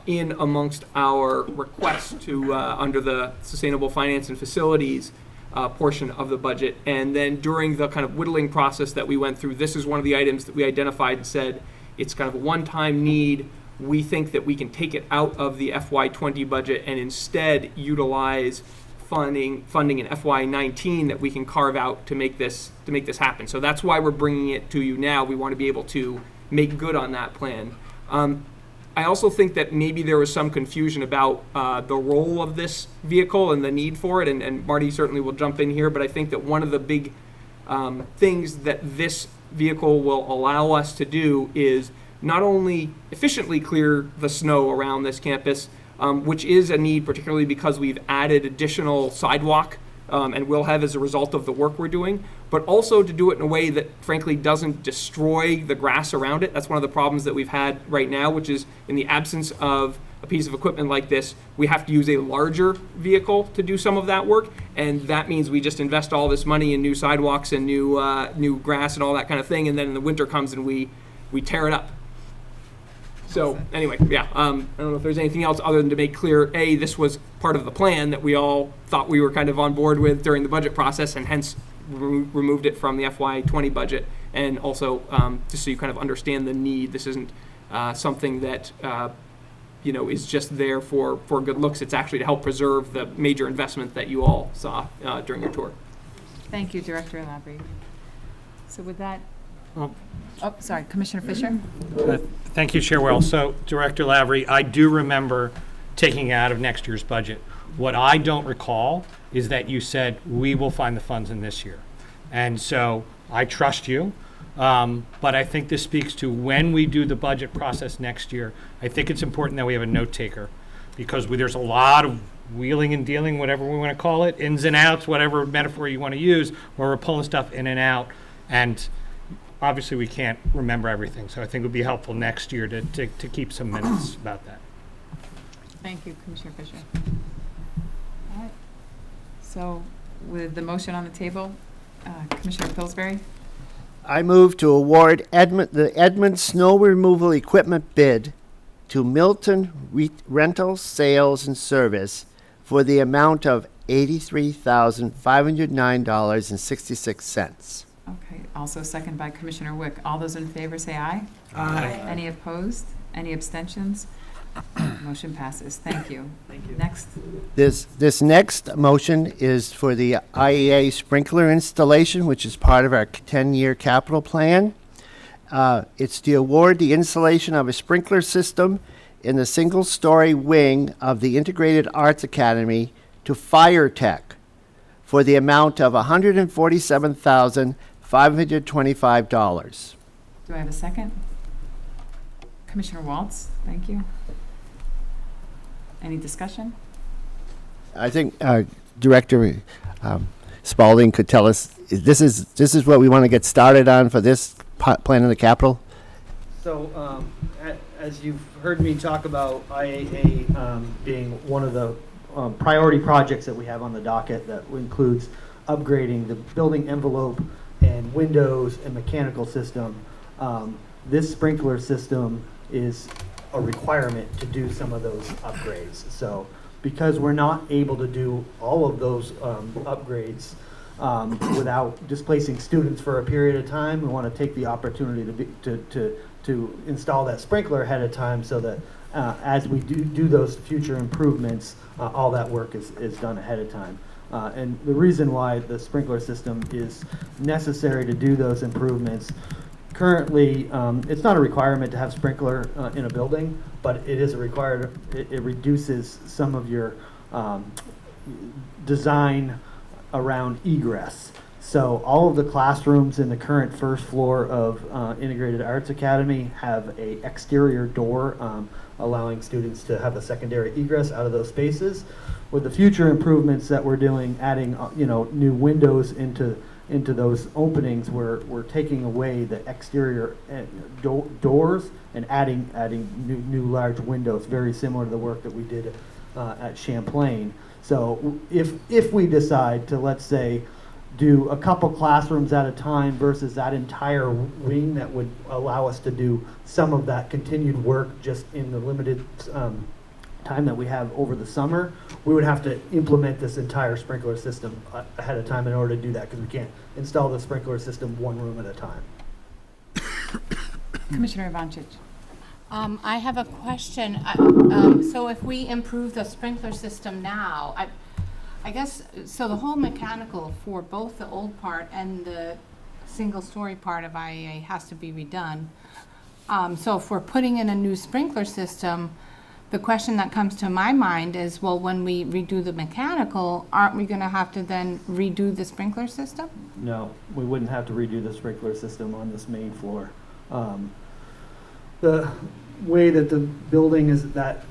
in amongst our request to under the Sustainable Finance and Facilities portion of the budget. And then during the kind of whittling process that we went through, this is one of the items that we identified and said, it's kind of a one-time need. We think that we can take it out of the FY20 budget and instead utilize funding in FY19 that we can carve out to make this happen. So that's why we're bringing it to you now. We want to be able to make good on that plan. I also think that maybe there was some confusion about the role of this vehicle and the need for it, and Marty certainly will jump in here, but I think that one of the big things that this vehicle will allow us to do is not only efficiently clear the snow around this campus, which is a need particularly because we've added additional sidewalk and will have as a result of the work we're doing, but also to do it in a way that frankly doesn't destroy the grass around it. That's one of the problems that we've had right now, which is in the absence of a piece of equipment like this, we have to use a larger vehicle to do some of that work, and that means we just invest all this money in new sidewalks and new grass and all that kind of thing, and then the winter comes and we tear it up. So anyway, yeah, I don't know if there's anything else other than to make clear, this was part of the plan that we all thought we were kind of on board with during the budget process, and hence removed it from the FY20 budget, and also just so you kind of understand the need. This isn't something that is just there for good looks. It's actually to help preserve the major investment that you all saw during your tour. Thank you, Director Lavery. So with that, sorry, Commissioner Fisher? Thank you, Chair Well. So, Director Lavery, I do remember taking it out of next year's budget. What I don't recall is that you said we will find the funds in this year. And so I trust you. But I think this speaks to when we do the budget process next year, I think it's important that we have a note taker, because there's a lot of wheeling and dealing, whatever we want to call it, ins and outs, whatever metaphor you want to use, where we're pulling stuff in and out. And obviously we can't remember everything. So I think it would be helpful next year to keep some minutes about that. Thank you, Commissioner Fisher. All right. So with the motion on the table, Commissioner Pillsbury? I move to award the Edmonds snow removal equipment bid to Milton Rental Sales and Service for the amount of $83,509.66. Okay, also second by Commissioner Wick. All those in favor say aye. Aye. Any opposed? Any abstentions? Motion passes. Thank you. Thank you. Next. This next motion is for the IEA Sprinkler Installation, which is part of our 10-year capital plan. It's to award the installation of a sprinkler system in the single-story wing of the Integrated Arts Academy to Fire Tech for the amount of $147,525. Do I have a second? Commissioner Waltz, thank you. Any discussion? I think Director Spalding could tell us, this is what we want to get started on for this plan of the capital? So, as you've heard me talk about IAA being one of the priority projects that we have on the docket, that includes upgrading the building envelope and windows and mechanical system, this sprinkler system is a requirement to do some of those upgrades. So because we're not able to do all of those upgrades without displacing students for a period of time, we want to take the opportunity to install that sprinkler ahead of time, so that as we do those future improvements, all that work is done ahead of time. And the reason why the sprinkler system is necessary to do those improvements, currently, it's not a requirement to have sprinkler in a building, but it is a required, it reduces some of your design around egress. So all of the classrooms in the current first floor of Integrated Arts Academy have a exterior door allowing students to have a secondary egress out of those spaces. With the future improvements that we're doing, adding new windows into those openings, we're taking away the exterior doors and adding new large windows, very similar to the work that we did at Champlain. So if we decide to, let's say, do a couple classrooms at a time versus that entire wing, that would allow us to do some of that continued work just in the limited time that we have over the summer, we would have to implement this entire sprinkler system ahead of time in order to do that, because we can't install the sprinkler system one room at a time. Commissioner Ivancic. I have a question. So if we improve the sprinkler system now, I guess, so the whole mechanical for both the old part and the single-story part of IEA has to be redone. So if we're putting in a new sprinkler system, the question that comes to my mind is, well, when we redo the mechanical, aren't we going to have to then redo the sprinkler system? No, we wouldn't have to redo the sprinkler system on this main floor. The way that the building is, that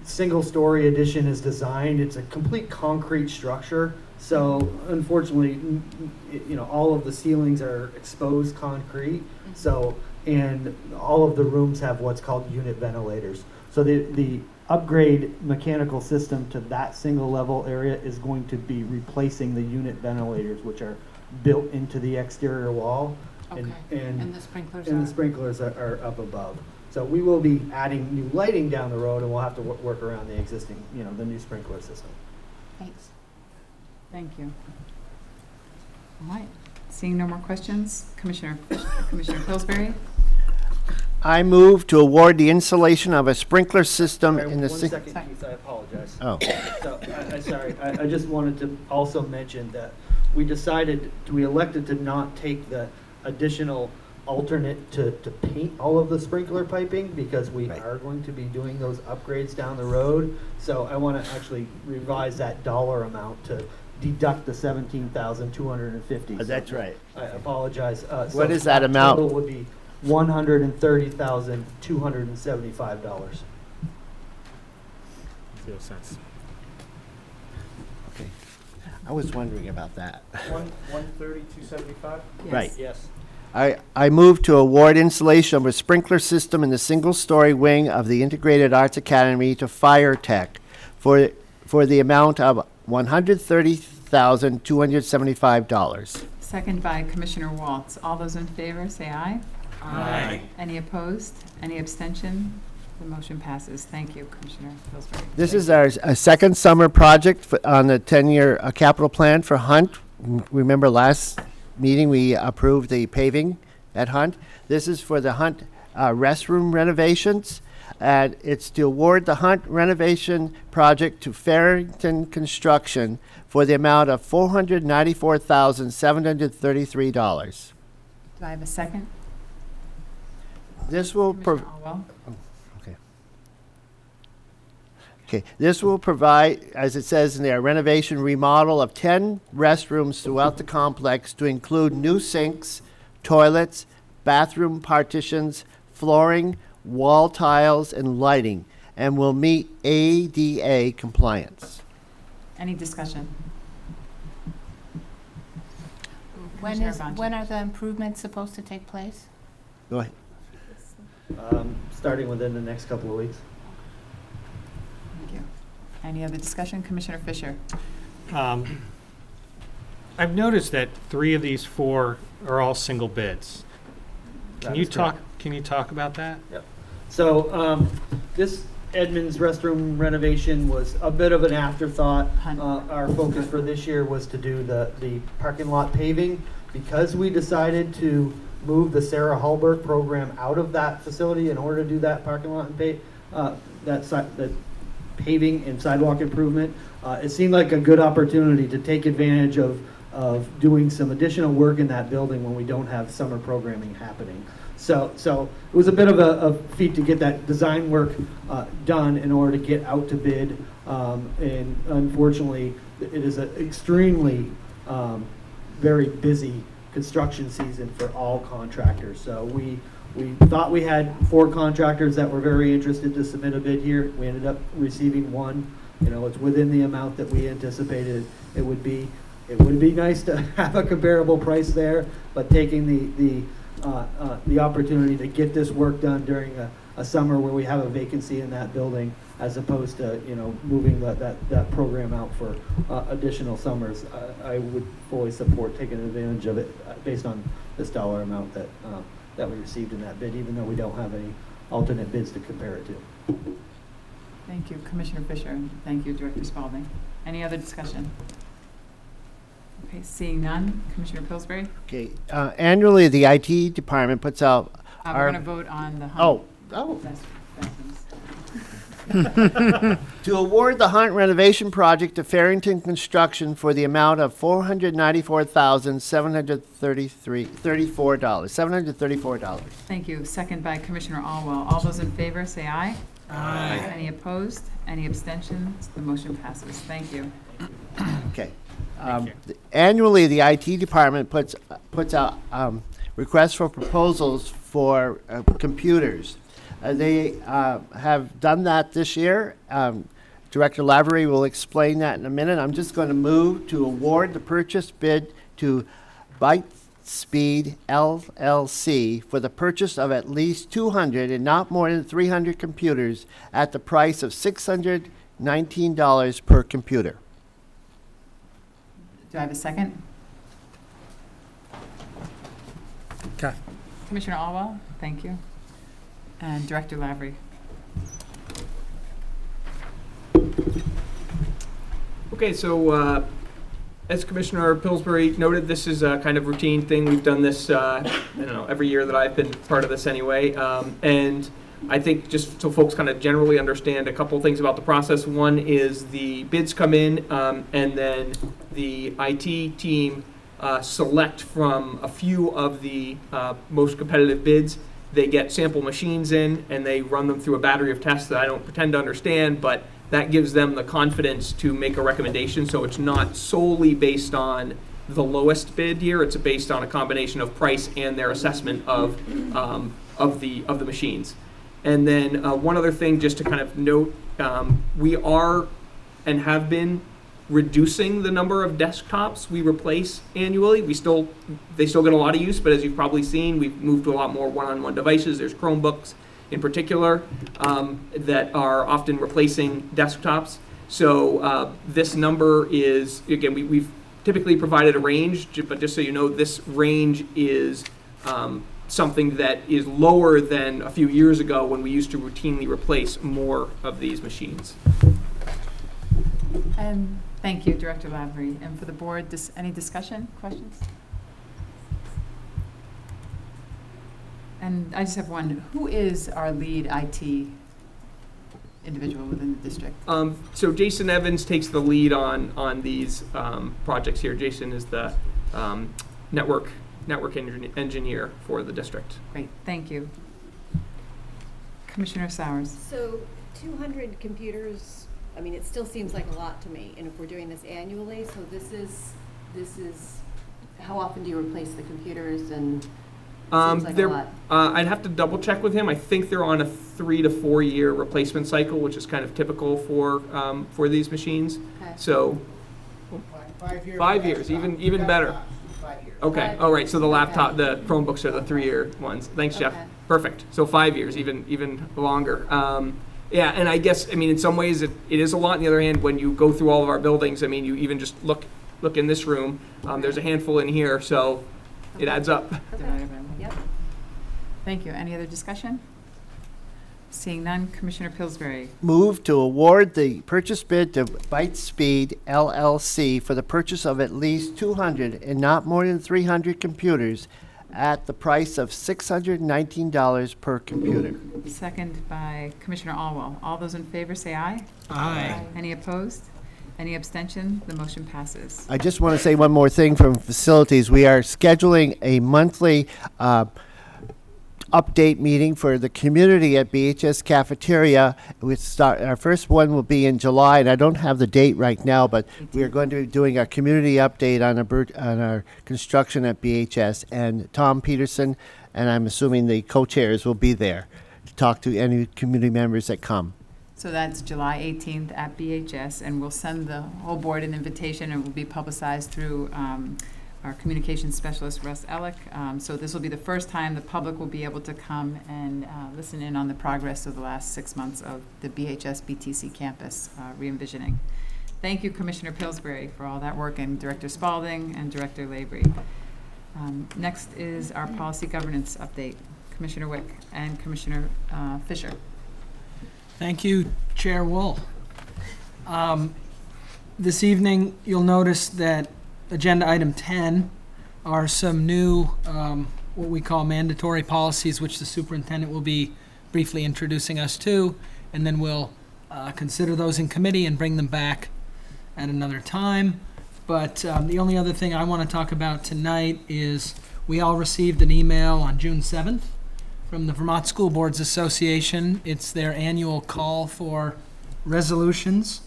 single-story addition is designed, it's a complete concrete structure. So unfortunately, all of the ceilings are exposed concrete. So, and all of the rooms have what's called unit ventilators. So the upgrade mechanical system to that single level area is going to be replacing the unit ventilators, which are built into the exterior wall. Okay. And the sprinklers and the sprinklers are up above. So we will be adding new lighting down the road, and we'll have to work around the existing, the new sprinkler system. Thanks. Thank you. All right. Seeing no more questions, Commissioner Pillsbury. I move to award the installation of a sprinkler system in the... One second, Keith, I apologize. Oh. So, I just wanted to also mention that we elected to not take the additional alternate to paint all of the sprinkler piping, because we are going to be doing those upgrades down the road. So I want to actually revise that dollar amount to deduct the $17,250. That's right. I apologize. What is that amount? Total would be $130,275. 0 cents. Okay. I was wondering about that. 130,275. Right. Yes. I move to award installation of a sprinkler system in the single-story wing of the Integrated Arts Academy to Fire Tech for the amount of $130,000 $1,278,275. Second by Commissioner Waltz. All those in favor, say aye. Aye. Any opposed? Any abstention? The motion passes. Thank you, Commissioner Pillsbury. This is our second summer project on the 10-year capital plan for Hunt. Remember last meeting, we approved the paving at Hunt. This is for the Hunt restroom renovations. And it's to award the Hunt renovation project to Farrington Construction for the amount of $494,733. Do I have a second? This will Commissioner Alwell? Okay, this will provide, as it says in there, renovation remodel of 10 restrooms throughout the complex to include new sinks, toilets, bathroom partitions, flooring, wall tiles, and lighting, and will meet ADA compliance. Any discussion? When Commissioner Bonch. when are the improvements supposed to take place? Go ahead. Starting within the next couple of weeks. Thank you. Any other discussion? Commissioner Fisher? I've noticed that 3 of these 4 are all single bids. Can That you is correct. talk about that? Yep. So, this Edmonds restroom renovation was a bit of an afterthought. Our focus for this year was to do the parking lot paving. Because we decided to move the Sarah Hallberg program out of that facility in order to do that parking lot and that paving and sidewalk improvement, it seemed like a good opportunity to take advantage of doing some additional work in that building when we don't have summer programming happening. So it was a bit of a feat to get that design work done in order to get out to bid. And unfortunately, it is an extremely very busy construction season for all contractors. So we thought we had 4 contractors that were very interested to submit a bid here. We ended up receiving 1. You know, it's within the amount that we anticipated it would be. It would be nice to have a comparable price there, but taking the opportunity to get this work done during a summer where we have a vacancy in that building, as opposed to, you know, moving that program out for additional summers, I would fully support taking advantage of it based on this dollar amount that we received in that bid, even though we don't have any alternate bids to compare it to. Thank you, Commissioner Fisher. Thank you, Director Spalding. Any other discussion? Okay, seeing none. Commissioner Pillsbury? Okay, annually, the IT department puts out We're going to vote on the Hunt. To award the Hunt renovation project to Farrington Construction for the amount of $734. Thank you. Second by Commissioner Alwell. All those in favor, say aye. Aye. Any opposed? Any abstentions? The motion passes. Thank you. Okay. Annually, the IT department puts out requests for proposals for computers. They have done that this year. Director Lavery will explain that in a minute. I'm just going to move to award the purchase bid to Bytespeed LLC for the purchase of at least 200 and not more than 300 computers at the price of $619 per computer. Do I have a second? Okay. Commissioner Alwell, thank you. And Director Lavery. Okay, so as Commissioner Pillsbury noted, this is a kind of routine thing. We've done this, I don't know, every year that I've been part of this anyway. And I think just so folks kind of generally understand a couple things about the process. One is the bids come in, and then the IT team select from a few of the most competitive bids. They get sample machines in, and they run them through a battery of tests that I don't pretend to understand, but that gives them the confidence to make a recommendation. So it's not solely based on the lowest bid here. It's based on a combination of price and their assessment of the machines. And then one other thing, just to kind of note, we are and have been reducing the number of desktops we replace annually. They still get a lot of use, but as you've probably seen, we've moved to a lot more one-on-one devices. There's Chromebooks in particular that are often replacing desktops. So this number is, again, we've typically provided a range, but just so you know, this range is something that is lower than a few years ago when we used to routinely replace more of these machines. And thank you, Director Lavery. And for the board, any discussion, questions? And I just have one. Who is our lead IT individual within the district? So Jason Evans takes the lead on these projects here. Jason is the network engineer for the district. Great, thank you. Commissioner Sowers. So 200 computers, I mean, it still seems like a lot to me, and if we're doing this annually, so this is, how often do you replace the computers, and seems like a lot. I'd have to double check with him. I think they're on a 3 to 4 year replacement cycle, which is kind of typical for these machines. Okay. So 5 years. 5 years, even better. 5 years. Okay. All right. So the laptop, the Chromebooks are the 3-year ones. Thanks, Jeff. Okay. Perfect. So 5 years, even longer. Yeah, and I guess, I mean, in some ways it is a lot. On the other hand, when you go through all of our buildings, I mean, you even just look in this room. There's a handful in here, so it adds up. Yep. Thank you. Any other discussion? Seeing none, Commissioner Pillsbury. Move to award the purchase bid to Bytespeed LLC for the purchase of at least 200 and not more than 300 computers at the price of $619 per computer. Second by Commissioner Alwell. All those in favor say aye. Aye. Any opposed? Any abstention? The motion passes. I just want to say one more thing from facilities. We are scheduling a monthly update meeting for the community at BHS Cafeteria. Our first one will be in July, and I don't have the date right now, but we are going to be doing a community update on our construction at BHS. And Tom Peterson, and I'm assuming the co-chairs will be there to talk to any community members that come. So that's July 18th at BHS, and we'll send the whole board an invitation, and will be publicized through our communications specialist, Russ Ellick. So this will be the first time the public will be able to come and listen in on the progress of the last 6 months of the BHS BTC campus re-envisioning. Thank you, Commissioner Pillsbury, for all that work, and Director Spalding and Director Lavery. Next is our policy governance update. Commissioner Wick and Commissioner Fisher. Thank you, Chair Wool. This evening, you'll notice that agenda item 10 are some new, what we call mandatory policies, which the superintendent will be briefly introducing us to, and then we'll consider those in committee and bring them back at another time. But the only other thing I want to talk about tonight is we all received an email on June 7th from the Vermont School Boards Association. It's their annual call for resolutions.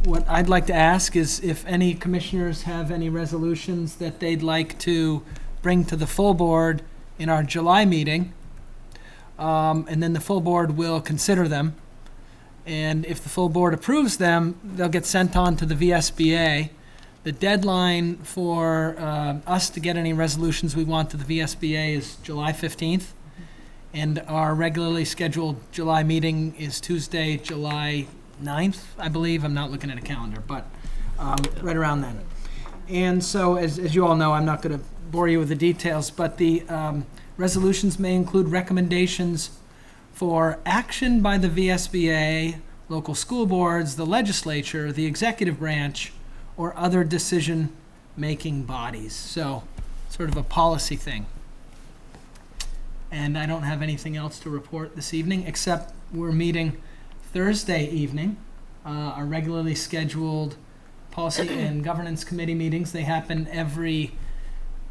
What I'd like to ask is if any commissioners have any resolutions that they'd like to bring to the full board in our July meeting, and then the full board will consider them. And if the full board approves them, they'll get sent on to the VSBA. The deadline for us to get any resolutions we want to the VSBA is July 15th. And our regularly scheduled July meeting is Tuesday, July 9th, I believe. I'm not looking at a calendar, but right around then. And so, as you all know, I'm not going to bore you with the details, but the resolutions may include recommendations for action by the VSBA, local school boards, the legislature, the executive branch, or other decision-making bodies. So, sort of a policy thing. And I don't have anything else to report this evening, except we're meeting Thursday evening, our regularly scheduled policy and governance committee meetings. They happen every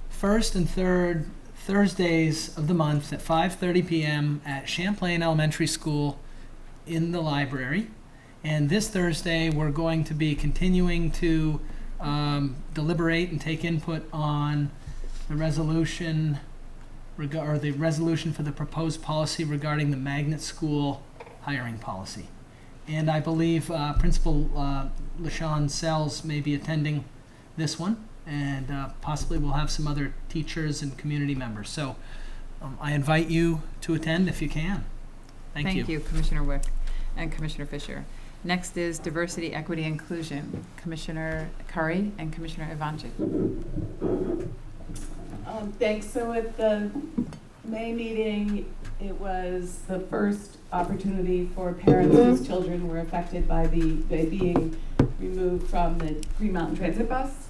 first and third Thursdays of the month at 5:30 p.m. at Champlain Elementary School in the library. And this Thursday, we're going to be continuing to deliberate and take input on the resolution for the proposed policy regarding the magnet school hiring policy. And I believe Principal LaShawn Sells may be attending this one, and possibly we'll have some other teachers and community members. So I invite you to attend if you can. Thank you. Thank you, Commissioner Wick and Commissioner Fisher. Next is diversity, equity, inclusion. Commissioner Curry and Commissioner Ivanchik. Thanks. So at the May meeting, it was the first opportunity for parents whose children were affected by being removed from the Green Mountain Transit bus.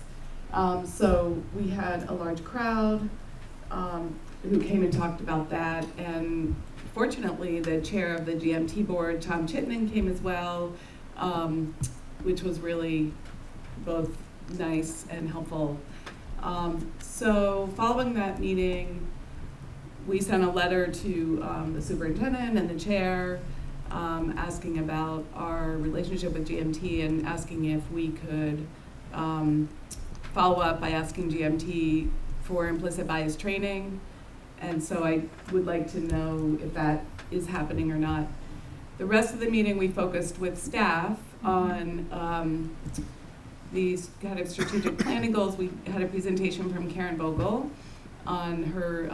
So we had a large crowd who came and talked about that, and fortunately the chair of the GMT board, Tom Chittenden, came as well, which was really both nice and helpful. So following that meeting, we sent a letter to the superintendent and the chair asking about our relationship with GMT and asking if we could follow up by asking GMT for implicit bias training. And so I would like to know if that is happening or not. The rest of the meeting, we focused with staff on these kind of strategic planning goals. We had a presentation from Karen Vogel on her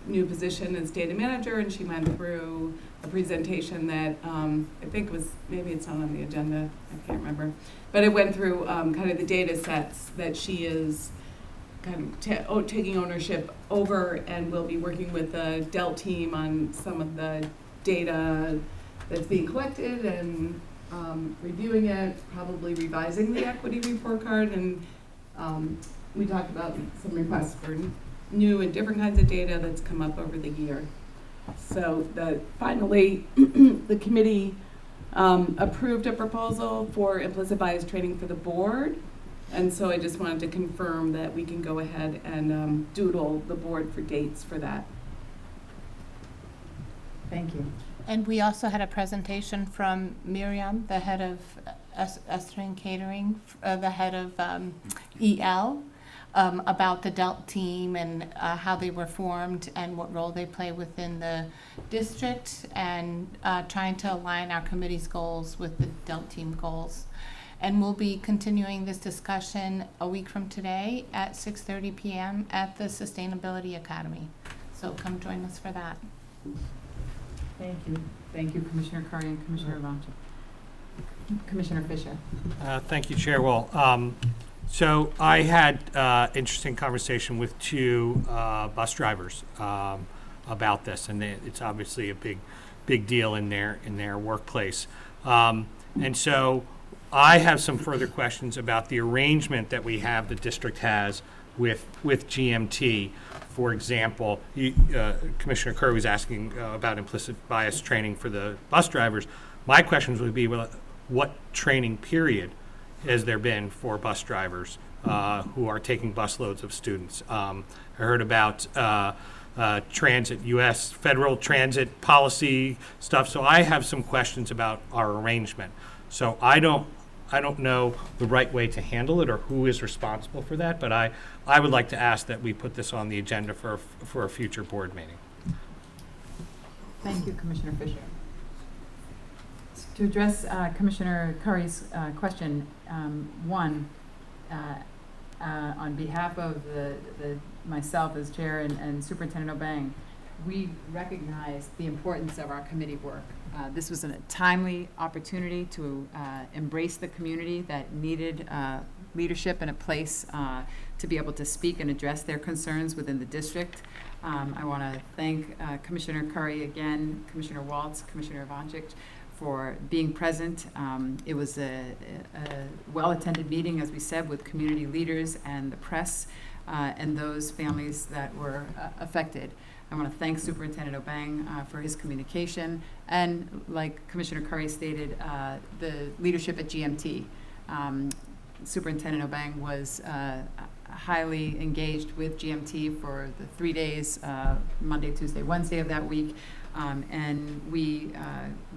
new position as data manager, and she went through a presentation that I think was, maybe it's not on the agenda, I can't remember, but it went through kind of the data sets that she is kind of taking ownership over, and will be working with the DELT team on some of the data that's being collected and reviewing it, probably revising the equity report card, and we talked about some requests for new and different kinds of data that's come up over the year. So finally, the committee approved a proposal for implicit bias training for the board. And so I just wanted to confirm that we can go ahead and doodle the board for dates for that. Thank you. And we also had a presentation from Miriam, the head of Estering Catering, the head of EL, about the DELT team and how they were formed and what role they play within the district, and trying to align our committee's goals with the DELT team goals. And we'll be continuing this discussion a week from today at 6:30 p.m. at the Sustainability Academy. So come join us for that. Thank you. Thank you, Commissioner Curry and Commissioner Ivanchik. Commissioner Fisher. Thank you, Chair. Well, so I had interesting conversation with two bus drivers about this, and it's obviously a big deal in their workplace. And so I have some further questions about the arrangement that we have, the district has with GMT. For example, Commissioner Kerr was asking about implicit bias training for the bus drivers. My questions would be, well, what training period has there been for bus drivers who are taking busloads of students? I heard about transit, U.S. federal transit policy stuff. So I have some questions about our arrangement. So I don't know the right way to handle it or who is responsible for that, but I would like to ask that we put this on the agenda for a future board meeting. Thank you, Commissioner Fisher. To address Commissioner Curry's question, one, on behalf of myself as chair and Superintendent Obeng, we recognize the importance of our committee work. This was a timely opportunity to embrace the community that needed leadership and a place to be able to speak and address their concerns within the district. I want to thank Commissioner Curry again, Commissioner Waltz, Commissioner Ivanchik for being present. It was a well-attended meeting, as we said, with community leaders and the press and those families that were affected. I want to thank Superintendent Obeng for his communication, and like Commissioner Curry stated, the leadership at GMT. Superintendent Obeng was highly engaged with GMT for the 3 days, Monday, Tuesday, Wednesday of that week, and we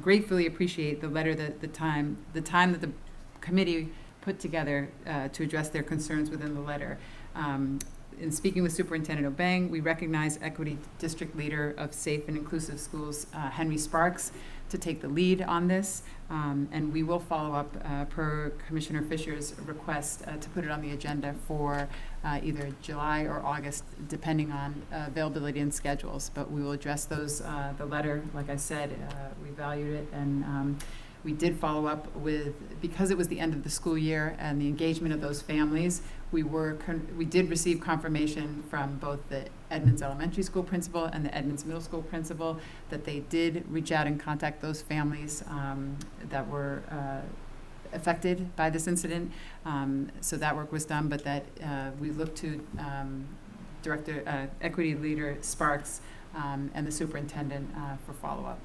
gratefully appreciate the letter that the time that the committee put together to address their concerns within the letter. In speaking with Superintendent Obeng, we recognize Equity District Leader of Safe and Inclusive Schools, Henry Sparks, to take the lead on this, and we will follow up per Commissioner Fisher's request to put it on the agenda for either July or August, depending on availability and schedules. But we will address those. The letter, like I said, we valued it, and We did follow up with, because it was the end of the school year and the engagement of those families, we did receive confirmation from both the Edmonds Elementary School principal and the Edmonds Middle School principal that they did reach out and contact those families that were affected by this incident. So that work was done, but that we looked to Equity Leader Sparks and the superintendent for follow-up.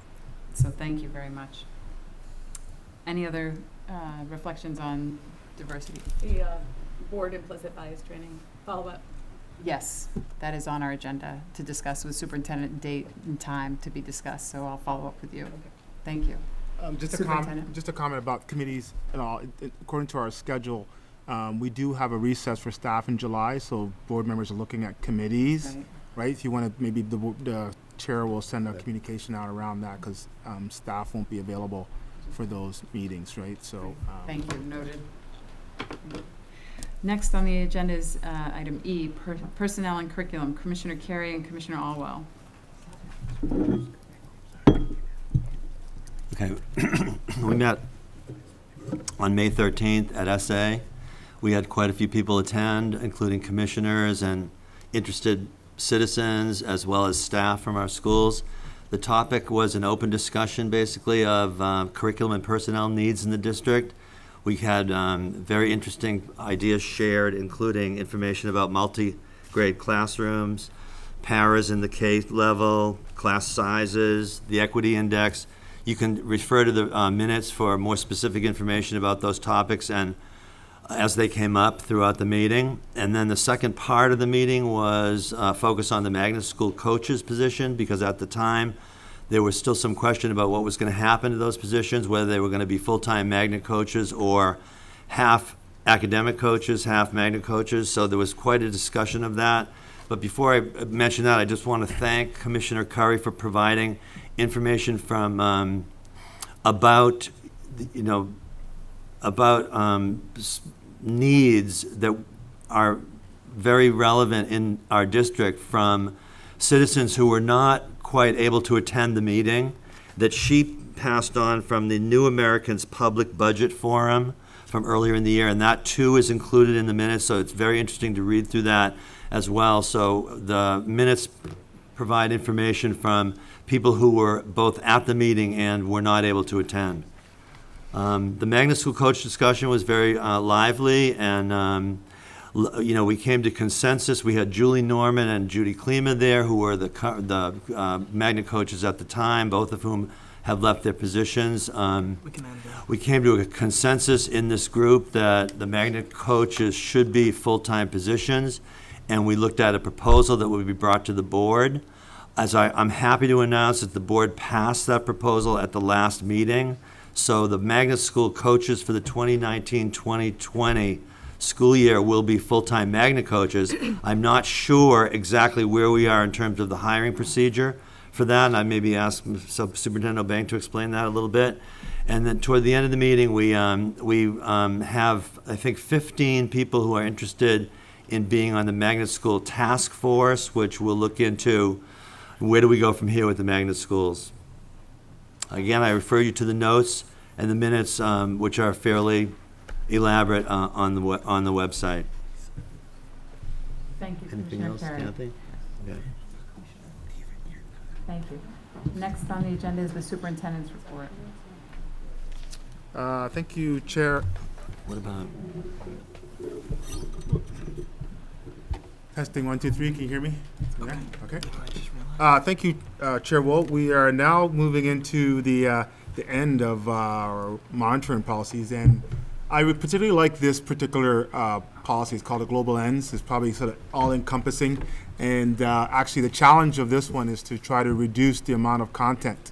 So thank you very much. Any other reflections on diversity? The board implicit bias training follow-up. Yes, that is on our agenda to discuss with superintendent, date and time to be discussed, so I'll follow up with you. Okay. Thank you. Just a comment about committees and all. According to our schedule, we do have a recess for staff in July, so board members are looking at committees, right? If you want to, maybe the chair will send a communication out around that, because staff won't be available for those meetings, right? So thank you. Noted. Next on the agenda is item E, personnel and curriculum. Commissioner Carey and Commissioner Alwell. Okay, we met on May 13th at SA. We had quite a few people attend, including commissioners and interested citizens, as well as staff from our schools. The topic was an open discussion, basically, of curriculum and personnel needs in the district. We had very interesting ideas shared, including information about multi-grade classrooms, paras in the K level, class sizes, the equity index. You can refer to the minutes for more specific information about those topics and as they came up throughout the meeting. And then the second part of the meeting was focused on the magnet school coaches position, because at the time there was still some question about what was going to happen to those positions, whether they were going to be full-time magnet coaches or half academic coaches, half magnet coaches. So there was quite a discussion of that. But before I mention that, I just want to thank Commissioner Curry for providing information from about needs that are very relevant in our district from citizens who were not quite able to attend the meeting, that she passed on from the New Americans Public Budget Forum from earlier in the year, and that too is included in the minutes, so it's very interesting to read through that as well. So the minutes provide information from people who were both at the meeting and were not able to attend. The magnet school coach discussion was very lively, and we came to consensus. We had Julie Norman and Judy Klima there, who were the magnet coaches at the time, both of whom have left their positions. We came to a consensus in this group that the magnet coaches should be full-time positions, and we looked at a proposal that would be brought to the board. I'm happy to announce that the board passed that proposal at the last meeting. So the magnet school coaches for the 2019-2020 school year will be full-time magnet coaches. I'm not sure exactly where we are in terms of the hiring procedure for that, and I maybe ask Superintendent O'Bank to explain that a little bit. And then toward the end of the meeting, we have, I think, 15 people who are interested in being on the magnet school task force, which will look into where do we go from here with the magnet schools. Again, I refer you to the notes and the minutes, which are fairly elaborate on the website. Thank you, Anything Commissioner else, Carey. Kathy? Okay. Thank you. Next on the agenda is the superintendent's report. Thank you, Chair. What about? Testing 1, 2, 3. Can you hear me? Okay. Thank you, Chair Wolt. We are now moving into the end of our monitoring policies, and I would particularly like this particular policy. It's called the Global Ends. It's probably sort of all-encompassing, and actually the challenge of this one is to try to reduce the amount of content,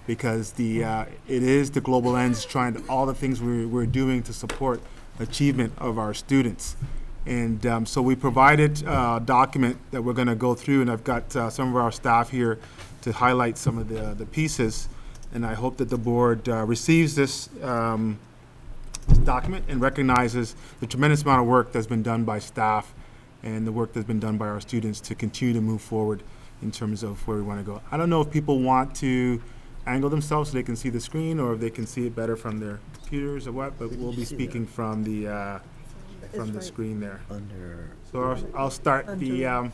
because it is the Global Ends, trying to, all the things we're doing to support achievement of our students. And so we provided a document that we're going to go through, and I've got some of our staff here to highlight some of the pieces, and I hope that the board receives this document and recognizes the tremendous amount of work that's been done by staff and the work that's been done by our students to continue to move forward in terms of where we want to go. I don't know if people want to angle themselves so they can see the screen, or if they can see it better from their computers or what, but we'll be speaking from the screen there. So I'll start the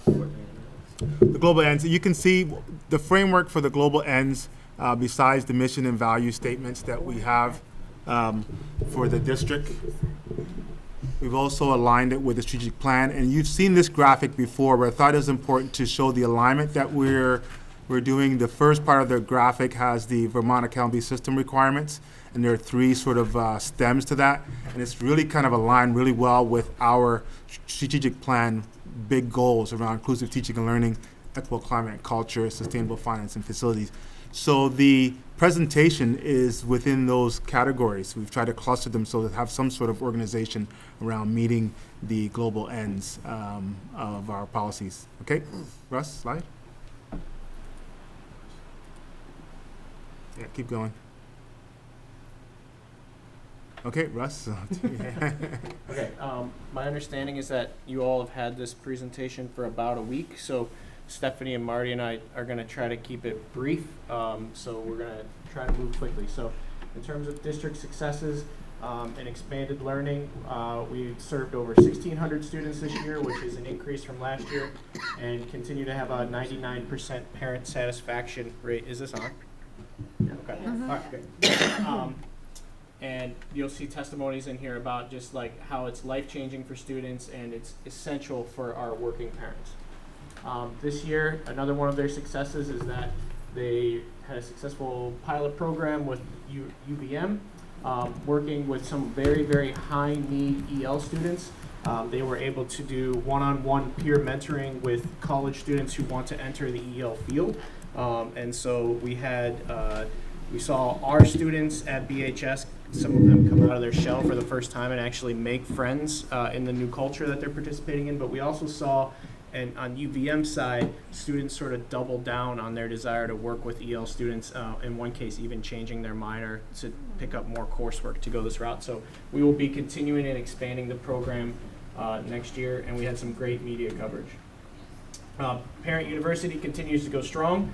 global ends. You can see the framework for the global ends, besides the mission and value statements that we have for the district. We've also aligned it with the strategic plan, and you've seen this graphic before, but I thought it was important to show the alignment that we're doing. The first part of the graphic has the Vermont Accountability System requirements, and there are 3 sort of stems to that, and it's really kind of aligned really well with our strategic plan big goals around inclusive teaching and learning, equitable climate and culture, sustainable finance and facilities. So the presentation is within those categories. We've tried to cluster them so that have some sort of organization around meeting the global ends of our policies. Okay, Russ, slide. Yeah, keep going. Okay, Russ. Okay, my understanding is that you all have had this presentation for about a week, so Stephanie and Marty and I are going to try to keep it brief, so we're going to try to move quickly. So in terms of district successes and expanded learning, we served over 1,600 students this year, which is an increase from last year, and continue to have a 99% parent satisfaction rate. Is this on? Yeah, okay. All right, good. And you'll see testimonies in here about just like how it's life-changing for students and it's essential for our working parents. This year, another one of their successes is that they had a successful pilot program with UVM, working with some very, very high-need EL students. They were able to do one-on-one peer mentoring with college students who want to enter the EL field. And so we saw our students at BHS, some of them come out of their shell for the first time and actually make friends in the new culture that they're participating in. But we also saw, and on UVM side, students sort of double down on their desire to work with EL students, in one case even changing their minor to pick up more coursework to go this route. So we will be continuing and expanding the program next year, and we had some great media coverage. Parent University continues to go strong.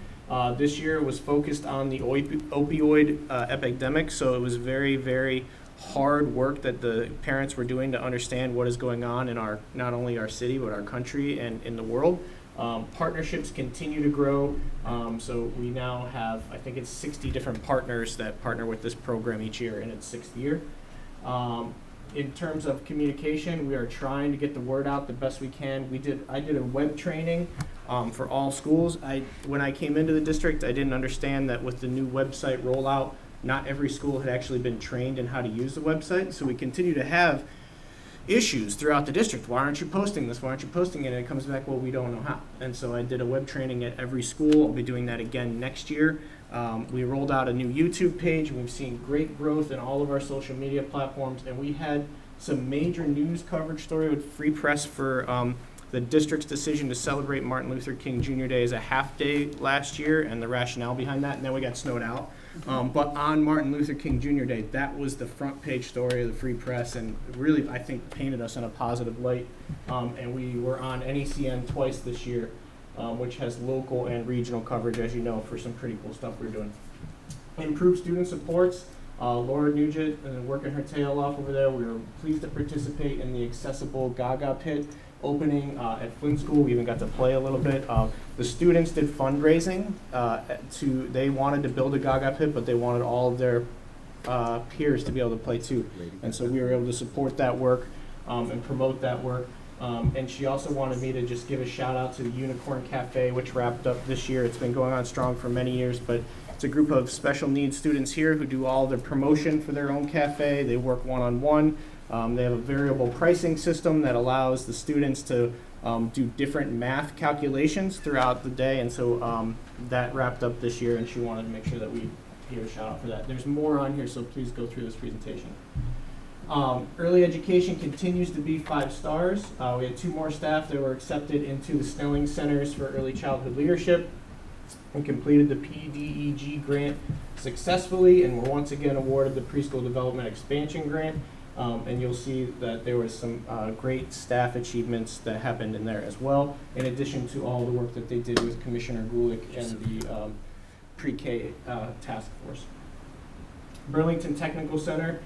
This year was focused on the opioid epidemic, so it was very, very hard work that the parents were doing to understand what is going on in our, not only our city, but our country and in the world. Partnerships continue to grow, so we now have, I think it's 60 different partners that partner with this program each year in its 6th year. In terms of communication, we are trying to get the word out the best we can. I did a web training for all schools. When I came into the district, I didn't understand that with the new website rollout, not every school had actually been trained in how to use the website. So we continue to have issues throughout the district. Why aren't you posting this? Why aren't you posting it? And it comes back, well, we don't know how. And so I did a web training at every school. I'll be doing that again next year. We rolled out a new YouTube page. We've seen great growth in all of our social media platforms, and we had some major news coverage story with Free Press for the district's decision to celebrate Martin Luther King Jr. Day as a half day last year and the rationale behind that, and then we got snowed out. But on Martin Luther King Jr. Day, that was the front page story of the Free Press, and really, I think, painted us in a positive light. And we were on NECN twice this year, which has local and regional coverage, as you know, for some pretty cool stuff we're doing. Improved student supports. Laura Nugent working her tail off over there. We were pleased to participate in the accessible Gaga pit opening at Flint School. We even got to play a little bit. The students did fundraising. They wanted to build a Gaga pit, but they wanted all of their peers to be able to play too. And so we were able to support that work and promote that work. And she also wanted me to just give a shout out to the Unicorn Cafe, which wrapped up this year. It's been going on strong for many years, but it's a group of special needs students here who do all the promotion for their own cafe. They work one-on-one. They have a variable pricing system that allows the students to do different math calculations throughout the day. And so that wrapped up this year, and she wanted to make sure that we give a shout out for that. There's more on here, so please go through this presentation. Early education continues to be 5 stars. We had 2 more staff that were accepted into the Snelling Centers for Early Childhood Leadership and completed the PDEG grant successfully, and were once again awarded the Preschool Development Expansion Grant. And you'll see that there was some great staff achievements that happened in there as well, in addition to all the work that they did with Commissioner Gulick and the pre-K task force. Burlington Technical Center,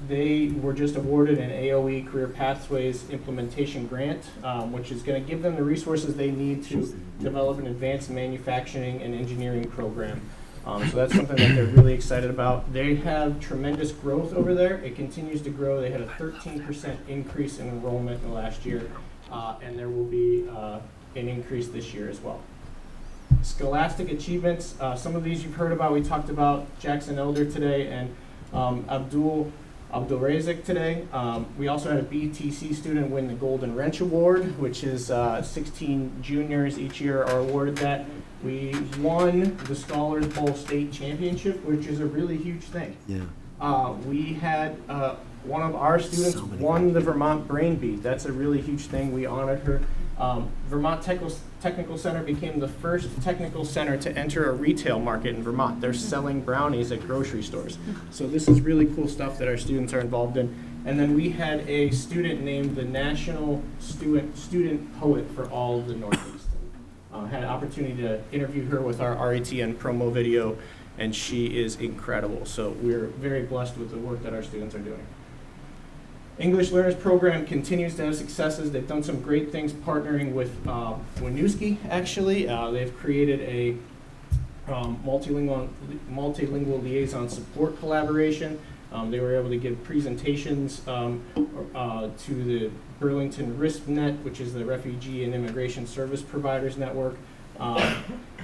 they were just awarded an AOE Career Pathways Implementation Grant, which is going to give them the resources they need to develop an advanced manufacturing and engineering program. So that's something that they're really excited about. They have tremendous growth over there. It continues to grow. They had a 13% increase in enrollment in the last year, and there will be an increase this year as well. Scholastic achievements, some of these you've heard about. We talked about Jackson Elder today and Abdul Razik today. We also had a BTC student win the Golden Wrench Award, which is 16 juniors each year are awarded that. We won the Scholars Bowl State Championship, which is a really huge thing. Yeah. We had one of our students won the Vermont Brain Beat. That's a really huge thing. We honored her. Vermont Technical Center became the first technical center to enter a retail market in Vermont. They're selling brownies at grocery stores. So this is really cool stuff that our students are involved in. And then we had a student named the National Student Poet for all of the Northeast. Had an opportunity to interview her with our RETN promo video, and she is incredible. So we're very blessed with the work that our students are doing. English Learners Program continues to have successes. They've done some great things partnering with Winooski, actually. They've created a multilingual liaison support collaboration. They were able to give presentations to the Burlington RISPNet, which is the Refugee and Immigration Service Providers Network.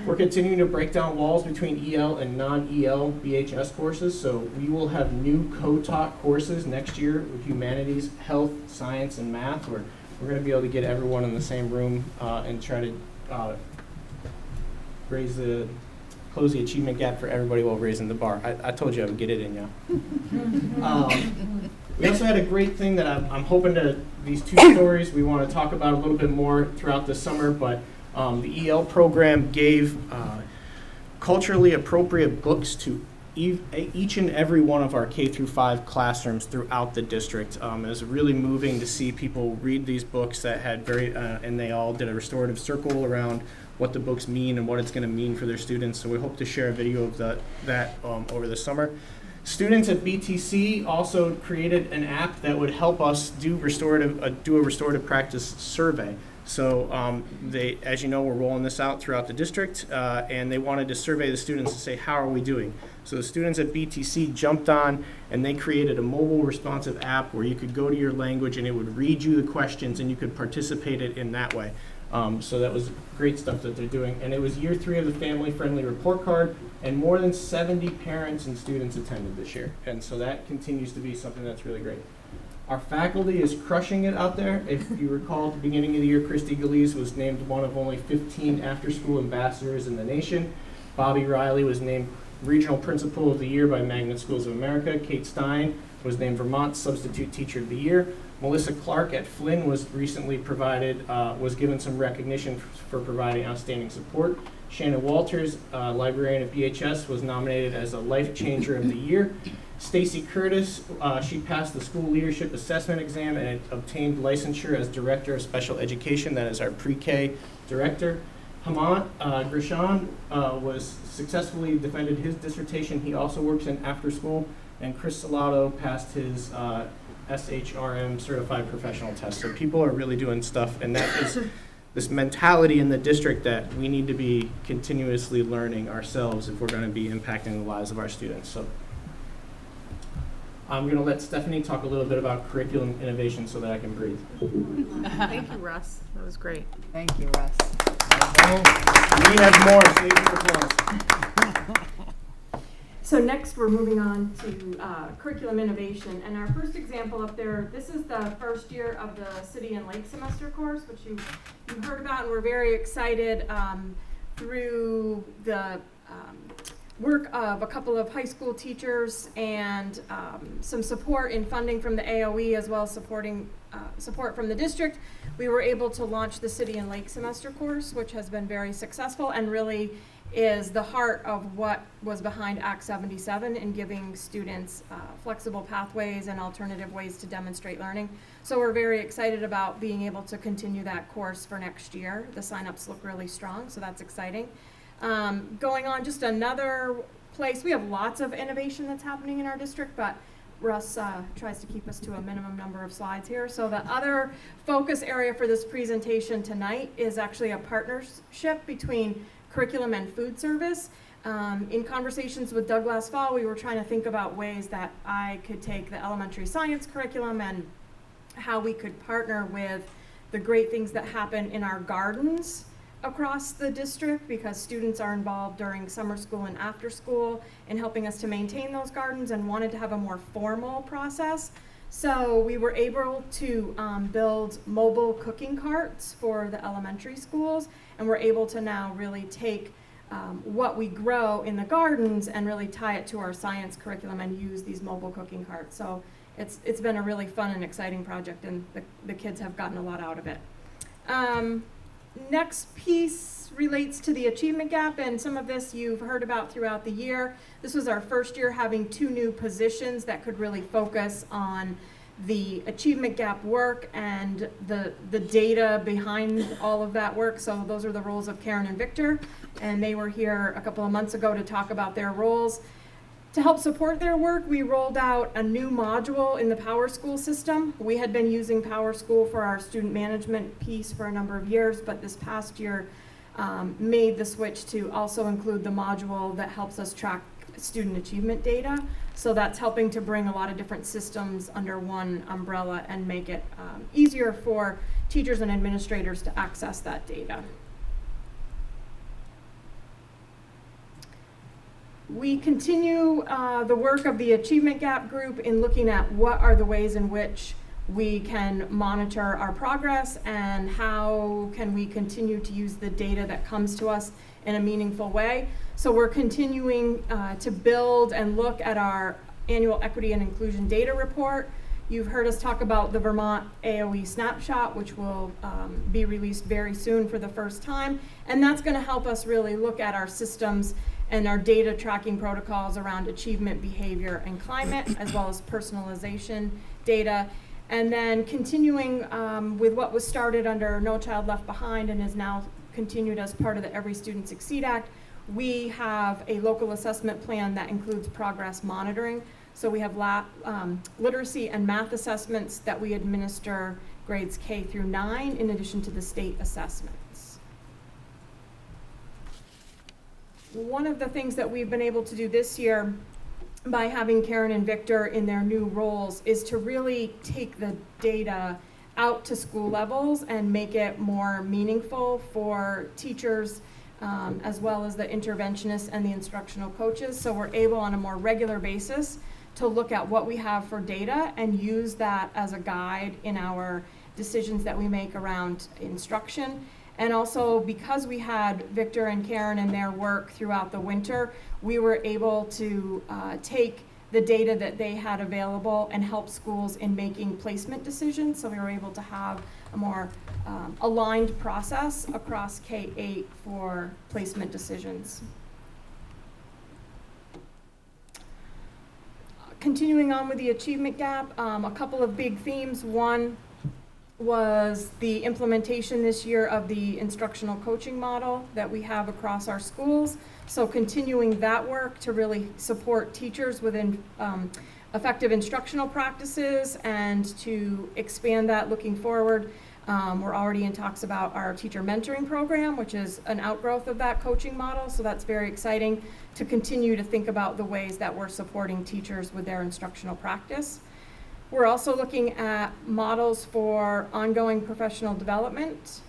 We're continuing to break down walls between EL and non-EL BHS courses, so we will have new co-taught courses next year with humanities, health, science, and math, where we're going to be able to get everyone in the same room and try to close the achievement gap for everybody while raising the bar. I told you I would get it in you. We also had a great thing that I'm hoping to, these two stories we want to talk about a little bit more throughout the summer, but the EL program gave culturally appropriate books to each and every one of our K-5 classrooms throughout the district. It was really moving to see people read these books that had and they all did a restorative circle around what the books mean and what it's going to mean for their students. So we hope to share a video of that over the summer. Students at BTC also created an app that would help us do a restorative practice survey. So as you know, we're rolling this out throughout the district, and they wanted to survey the students to say, how are we doing? So the students at BTC jumped on, and they created a mobile responsive app where you could go to your language and it would read you the questions and you could participate in that way. So that was great stuff that they're doing. And it was year 3 of the family-friendly report card, and more than 70 parents and students attended this year. And so that continues to be something that's really great. Our faculty is crushing it out there. If you recall, at the beginning of the year, Christy Galeese was named one of only 15 after-school ambassadors in the nation. Bobby Riley was named Regional Principal of the Year by Magnet Schools of America. Kate Stein was named Vermont Substitute Teacher of the Year. Melissa Clark at Flynn was recently was given some recognition for providing outstanding support. Shannon Walters, librarian at BHS, was nominated as a Life Changer of the Year. Stacy Curtis, she passed the school leadership assessment exam and obtained licensure as Director of Special Education. That is our pre-K director. Hamant Grishan was successfully defended his dissertation. He also works in after school. And Chris Salato passed his SHRM certified professional test. So people are really doing stuff, and that is this mentality in the district that we need to be continuously learning ourselves if we're going to be impacting the lives of our students. So I'm going to let Stephanie talk a little bit about curriculum innovation so that I can breathe. Thank you, Russ. That was great. Thank you, Russ. We have more. Save your applause. So next we're moving on to curriculum innovation, and our first example up there, this is the first year of the City and Lake semester course, which you heard about, and we're very excited through the work of a couple of high school teachers and some support in funding from the AOE, as well as support from the district. We were able to launch the City and Lake semester course, which has been very successful and really is the heart of what was behind Act 77 in giving students flexible pathways and alternative ways to demonstrate learning. So we're very excited about being able to continue that course for next year. The signups look really strong, so that's exciting. Going on, just another place, we have lots of innovation that's happening in our district, but Russ tries to keep us to a minimum number of slides here. So the other focus area for this presentation tonight is actually a partnership between curriculum and food service. In conversations with Doug last fall, we were trying to think about ways that I could take the elementary science curriculum and how we could partner with the great things that happen in our gardens across the district, because students are involved during summer school and after school in helping us to maintain those gardens, and wanted to have a more formal process. So we were able to build mobile cooking carts for the elementary schools, and we're able to now really take what we grow in the gardens and really tie it to our science curriculum and use these mobile cooking carts. So it's been a really fun and exciting project, and the kids have gotten a lot out of it. Next piece relates to the achievement gap, and some of this you've heard about throughout the year. This was our first year having 2 new positions that could really focus on the achievement gap work and the data behind all of that work. So those are the roles of Karen and Victor, and they were here a couple of months ago to talk about their roles. To help support their work, we rolled out a new module in the Power School system. We had been using Power School for our student management piece for a number of years, but this past year made the switch to also include the module that helps us track student achievement data. So that's helping to bring a lot of different systems under one umbrella and make it easier for teachers and administrators to access that data. We continue the work of the Achievement Gap Group in looking at what are the ways in which we can monitor our progress and how can we continue to use the data that comes to us in a meaningful way. So we're continuing to build and look at our annual equity and inclusion data report. You've heard us talk about the Vermont AOE snapshot, which will be released very soon for the first time. And that's going to help us really look at our systems and our data tracking protocols around achievement, behavior, and climate, as well as personalization data. And then continuing with what was started under No Child Left Behind and is now continued as part of the Every Student Succeed Act, we have a local assessment plan that includes progress monitoring. So we have literacy and math assessments that we administer grades K through 9 in addition to the state assessments. One of the things that we've been able to do this year by having Karen and Victor in their new roles is to really take the data out to school levels and make it more meaningful for teachers as well as the interventionists and the instructional coaches. So we're able on a more regular basis to look at what we have for data and use that as a guide in our decisions that we make around instruction. And also, because we had Victor and Karen and their work throughout the winter, we were able to take the data that they had available and help schools in making placement decisions. So we were able to have a more aligned process across K-8 for placement decisions. Continuing on with the achievement gap, a couple of big themes. One was the implementation this year of the instructional coaching model that we have across our schools. So continuing that work to really support teachers within effective instructional practices and to expand that looking forward. We're already in talks about our teacher mentoring program, which is an outgrowth of that coaching model. So that's very exciting to continue to think about the ways that we're supporting teachers with their instructional practice. We're also looking at models for ongoing professional development.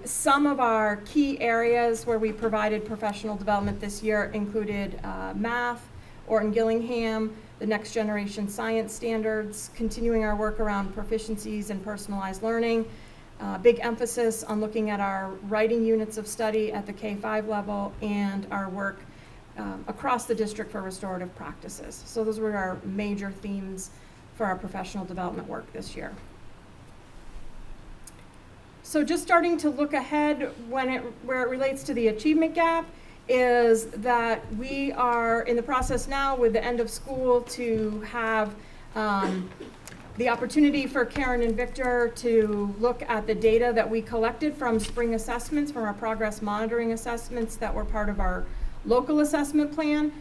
Some of our key areas where we provided professional development this year included math, Orton-Gillingham, the Next Generation Science Standards, continuing our work around proficiencies and personalized learning, big emphasis on looking at our writing units of study at the K-5 level, and our work across the district for restorative practices. So those were our major themes for our professional development work this year. So just starting to look ahead where it relates to the achievement gap is that we are in the process now with the end of school to have the opportunity for Karen and Victor to look at the data that we collected from spring assessments, from our progress monitoring assessments that were part of our local assessment plan.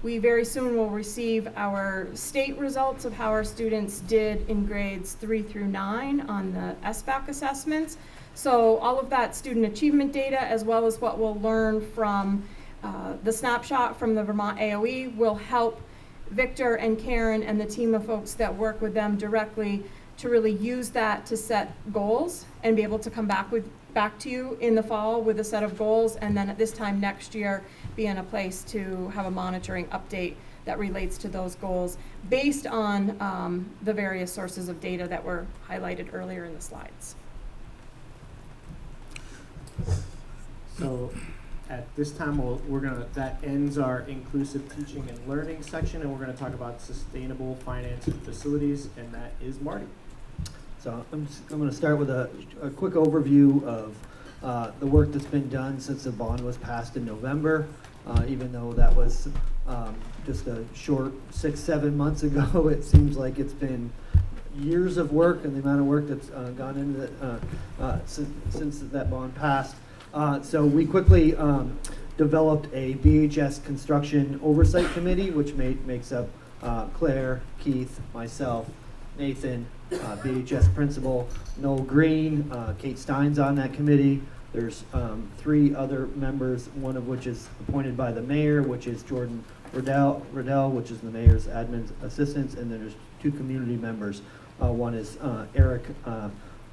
We very soon will receive our state results of how our students did in grades 3 through 9 on the SBAC assessments. So all of that student achievement data, as well as what we'll learn from the snapshot from the Vermont AOE, will help Victor and Karen and the team of folks that work with them directly to really use that to set goals and be able to come back to you in the fall with a set of goals, and then at this time next year be in a place to have a monitoring update that relates to those goals based on the various sources of data that were highlighted earlier in the slides. So at this time, that ends our inclusive teaching and learning section, and we're gonna talk about sustainable finance and facilities, and that is Marty. So I'm going to start with a quick overview of the work that's been done since the bond was passed in November. Even though that was just a short 6-7 months ago, it seems like it's been years of work, and the amount of work that's gone into it since that bond passed. So we quickly developed a BHS construction oversight committee, which makes up Claire, Keith, myself, Nathan, BHS principal, Noel Green, Kate Stein's on that committee. There's 3 other members, one of which is appointed by the mayor, which is Jordan Riddell, which is the mayor's admin assistant, and then there's 2 community members. One is Eric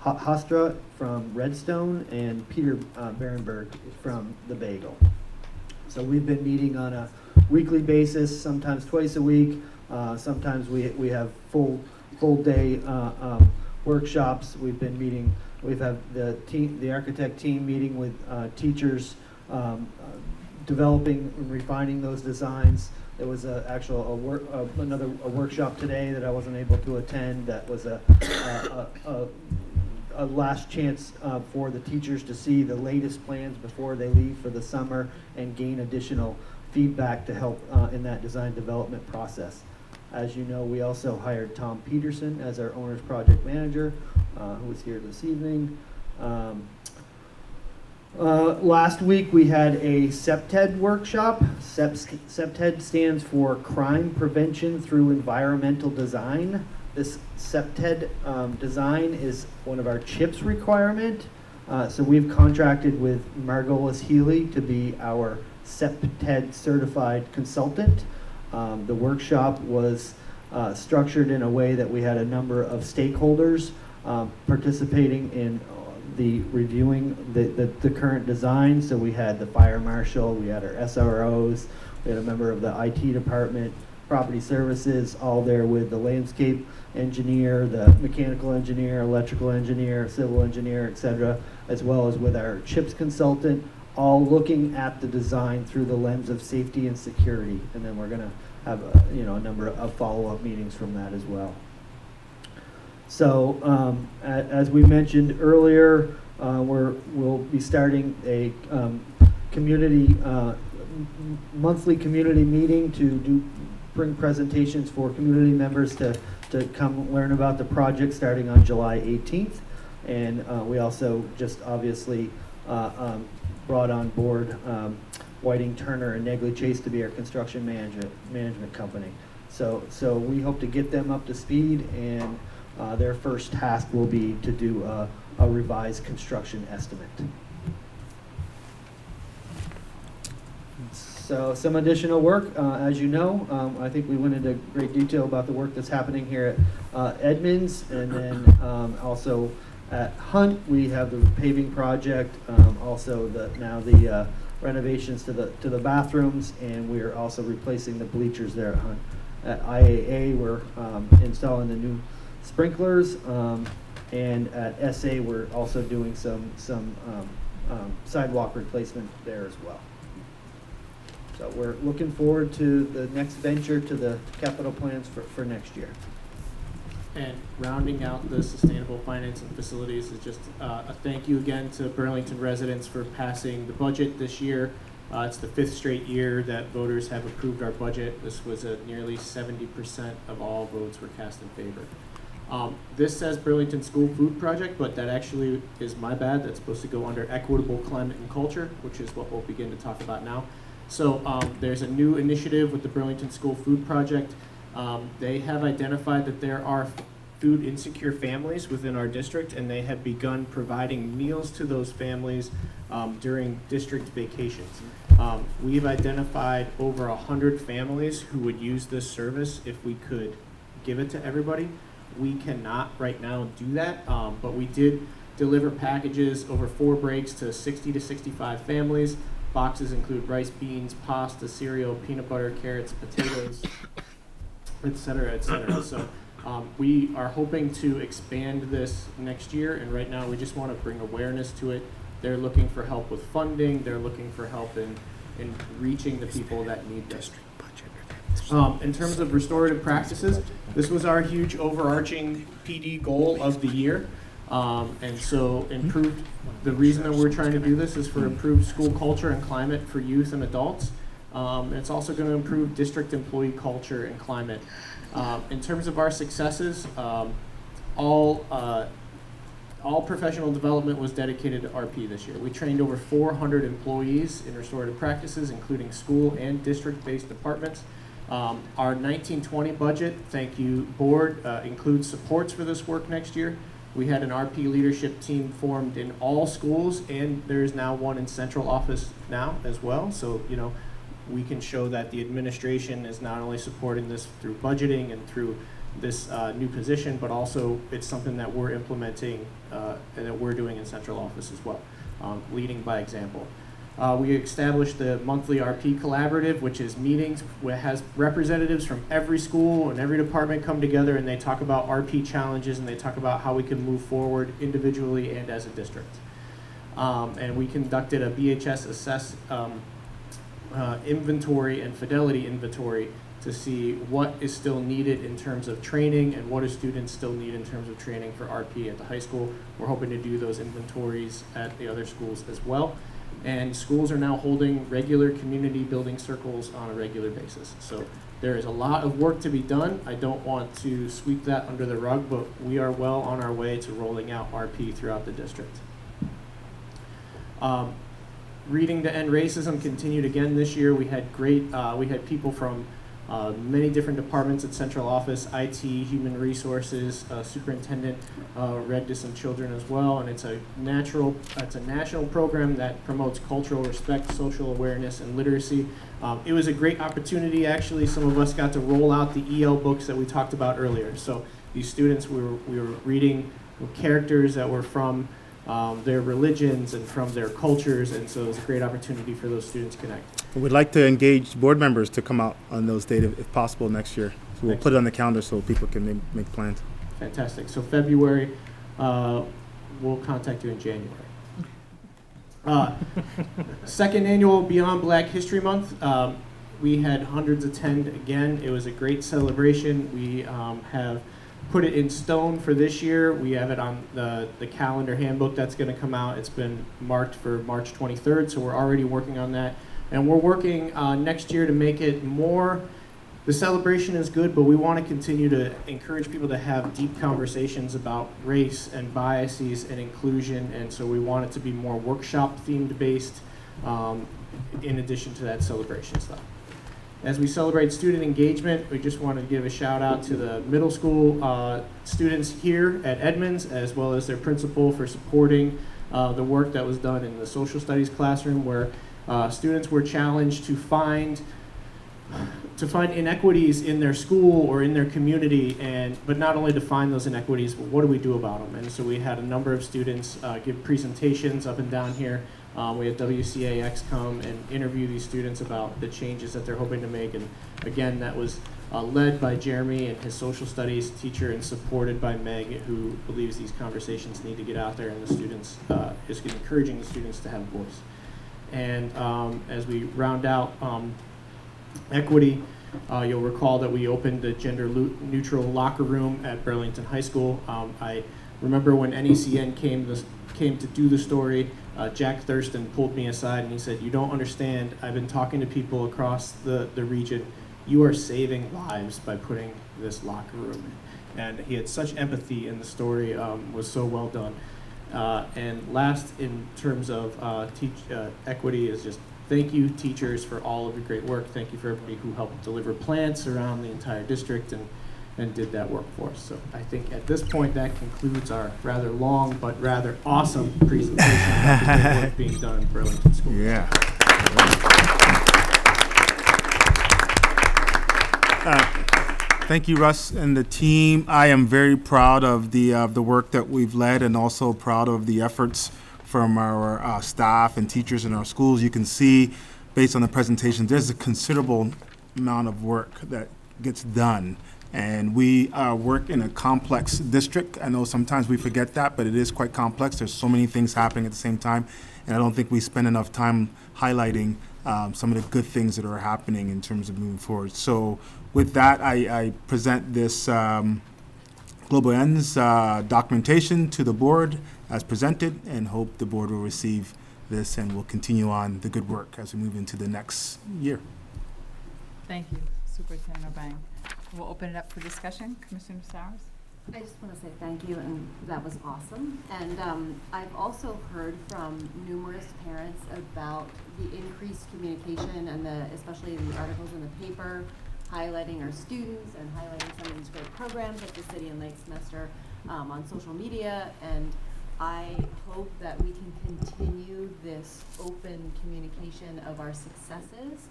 Hostra from Redstone, and Peter Berenberg from the Bagel. So we've been meeting on a weekly basis, sometimes twice a week. Sometimes we have full day workshops. We've been meeting. We've had the architect team meeting with teachers, developing and refining those designs. There was another workshop today that I wasn't able to attend. That was a last chance for the teachers to see the latest plans before they leave for the summer and gain additional feedback to help in that design development process. As you know, we also hired Tom Peterson as our owner's project manager, who was here this evening. Last week we had a CEPTED workshop. CEPTED stands for Crime Prevention Through Environmental Design. This CEPTED design is one of our CHIPS requirement. So we've contracted with Margolis Healy to be our CEPTED certified consultant. The workshop was structured in a way that we had a number of stakeholders participating in the reviewing the current design. So we had the fire marshal, we had our SROs, we had a member of the IT department, property services, all there with the landscape engineer, the mechanical engineer, electrical engineer, civil engineer, etc., as well as with our CHIPS consultant, all looking at the design through the lens of safety and security. And then we're going to have a number of follow-up meetings from that as well. So as we mentioned earlier, we'll be starting a monthly community meeting to bring presentations for community members to come learn about the project starting on July 18th. And we also just obviously brought on board Whiting, Turner, and Negley Chase to be our construction management company. So we hope to get them up to speed, and their first task will be to do a revised construction estimate. So some additional work, as you know, I think we went into great detail about the work that's happening here at Edmonds, and then also at Hunt we have the paving project, also the renovations to the bathrooms, and we are also replacing the bleachers there at Hunt. At IAA we're installing the new sprinklers, and at SA we're also doing some sidewalk replacement there as well. So we're looking forward to the next venture to the capital plans for next year. And rounding out the sustainable finance and facilities is just a thank you again to Burlington residents for passing the budget this year. It's the 5th straight year that voters have approved our budget. This was nearly 70% of all votes were cast in favor. This says Burlington School Food Project, but that actually is my bad. That's supposed to go under Equitable Climate and Culture, which is what we'll begin to talk about now. So there's a new initiative with the Burlington School Food Project. They have identified that there are food insecure families within our district, and they have begun providing meals to those families during district vacations. We've identified over 100 families who would use this service if we could give it to everybody. We cannot right now do that, but we did deliver packages over 4 breaks to 60 to 65 families. Boxes include rice, beans, pasta, cereal, peanut butter, carrots, potatoes, et cetera, et cetera. So we are hoping to expand this next year, and right now we just want to bring awareness to it. They're looking for help with funding. They're looking for help in reaching the people that need this. In terms of restorative practices, this was our huge overarching PD goal of the year. And so the reason that we're trying to do this is for improved school culture and climate for youth and adults. And it's also going to improve district employee culture and climate. In terms of our successes, all professional development was dedicated to RP this year. We trained over 400 employees in restorative practices, including school and district-based departments. Our 1920 budget, thank you board, includes supports for this work next year. We had an RP leadership team formed in all schools, and there is now one in central office now as well. So, you know, we can show that the administration is not only supporting this through budgeting and through this new position, but also it's something that we're implementing and that we're doing in central office as well, leading by example. We established the monthly RP collaborative, which is meetings where it has representatives from every school and every department come together, and they talk about RP challenges, and they talk about how we can move forward individually and as a district. And we conducted a BHS assess inventory and fidelity inventory to see what is still needed in terms of training and what do students still need in terms of training for RP at the high school. We're hoping to do those inventories at the other schools as well. And schools are now holding regular community building circles on a regular basis. So there is a lot of work to be done. I don't want to sweep that under the rug, but we are well on our way to rolling out RP throughout the district. Reading to End Racism continued again this year. We had we had people from many different departments at central office, IT, human resources, superintendent read to some children as well, and it's a national program that promotes cultural respect, social awareness, and literacy. It was a great opportunity, actually. Some of us got to roll out the EL books that we talked about earlier. So these students, we were reading characters that were from their religions and from their cultures, and so it was a great opportunity for those students to connect. We'd like to engage board members to come out on those dates if possible next year. So we'll put it on the calendar so people can make plans. Fantastic. So February, we'll contact you in January. Second annual Beyond Black History Month. We had hundreds attend again. It was a great celebration. We have put it in stone for this year. We have it on the calendar handbook that's going to come out. It's been marked for March 23rd, so we're already working on that. And we're working next year to make it more, the celebration is good, but we want to continue to encourage people to have deep conversations about race and biases and inclusion, and so we want it to be more workshop themed based in addition to that celebration stuff. As we celebrate student engagement, we just want to give a shout out to the middle school students here at Edmonds, as well as their principal for supporting the work that was done in the social studies classroom, where students were challenged to find inequities in their school or in their community, but not only to find those inequities, but what do we do about them? And so we had a number of students give presentations up and down here. We had WCAX come and interview these students about the changes that they're hoping to make. And again, that was led by Jeremy and his social studies teacher and supported by Meg, who believes these conversations need to get out there, and the students is encouraging the students to have a voice. And as we round out equity, you'll recall that we opened the gender neutral locker room at Burlington High School. I remember when NECN came to do the story, Jack Thurston pulled me aside and he said, "You don't understand. I've been talking to people across the region, you are saving lives by putting this locker room in. And he had such empathy, and the story was so well done. And last, in terms of equity, is just thank you, teachers, for all of your great work. Thank you for everybody who helped deliver plants around the entire district and did that work for us. So I think at this point that concludes our rather long but rather awesome presentation of the great work being done in Burlington Schools. Yeah. Thank you, Russ and the team. I am very proud of the work that we've led, and also proud of the efforts from our staff and teachers in our schools. You can see, based on the presentation, there's a considerable amount of work that gets done. And we work in a complex district. I know sometimes we forget that, but it is quite complex. There's so many things happening at the same time, and I don't think we spend enough time highlighting some of the good things that are happening in terms of moving forward. So with that, I present this Global Ends documentation to the board as presented, and hope the board will receive this and will continue on the good work as we move into the next year. Thank you, Superintendent O'Bang. We'll open it up for discussion. Commissioner Sowers? I just want to say thank you, and that was awesome. And I've also heard from numerous parents about the increased communication and especially the articles in the paper highlighting our students and highlighting some of these great programs like the City and Lake Semester on social media. And I hope that we can continue this open communication of our successes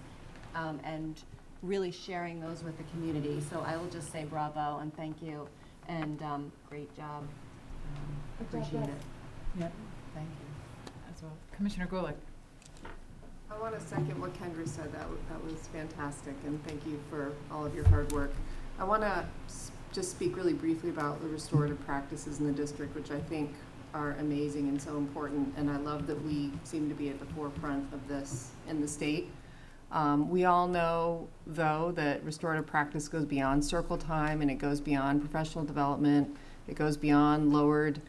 and really sharing those with the community. So I will just say bravo and thank you, and great job. Appreciate it. Yep, thank you as well. Commissioner Gulick. I want to second what Kendra said. That was fantastic, and thank you for all of your hard work. I want to just speak really briefly about the restorative practices in the district, which I think are amazing and so important, and I love that we seem to be at the forefront of this in the state. We all know, though, that restorative practice goes beyond circle time, and it goes beyond professional development. It goes beyond lowered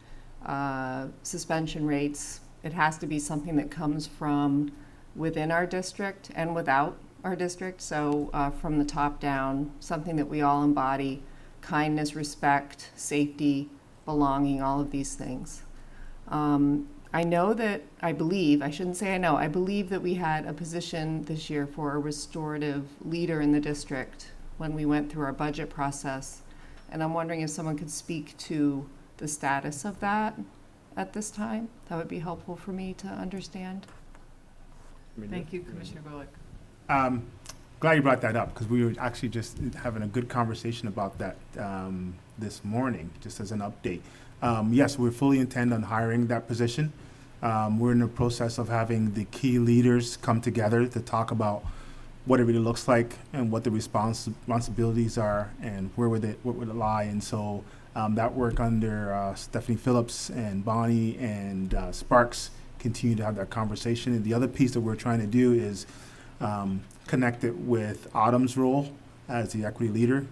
suspension rates. It has to be something that comes from within our district and without our district. So from the top down, something that we all embody: kindness, respect, safety, belonging, all of these things. I know that, I believe that we had a position this year for a restorative leader in the district when we went through our budget process. And I'm wondering if someone could speak to the status of that at this time. That would be helpful for me to understand. Thank you, Commissioner Gulick. Glad you brought that up, because we were actually just having a good conversation about that this morning, just as an update. Yes, we fully intend on hiring that position. We're in the process of having the key leaders come together to talk about what it really looks like and what the responsibilities are and what would it lie. And so that work under Stephanie Phillips and Bonnie and Sparks continue to have that conversation. And the other piece that we're trying to do is connect it with Autumn's role as the equity leader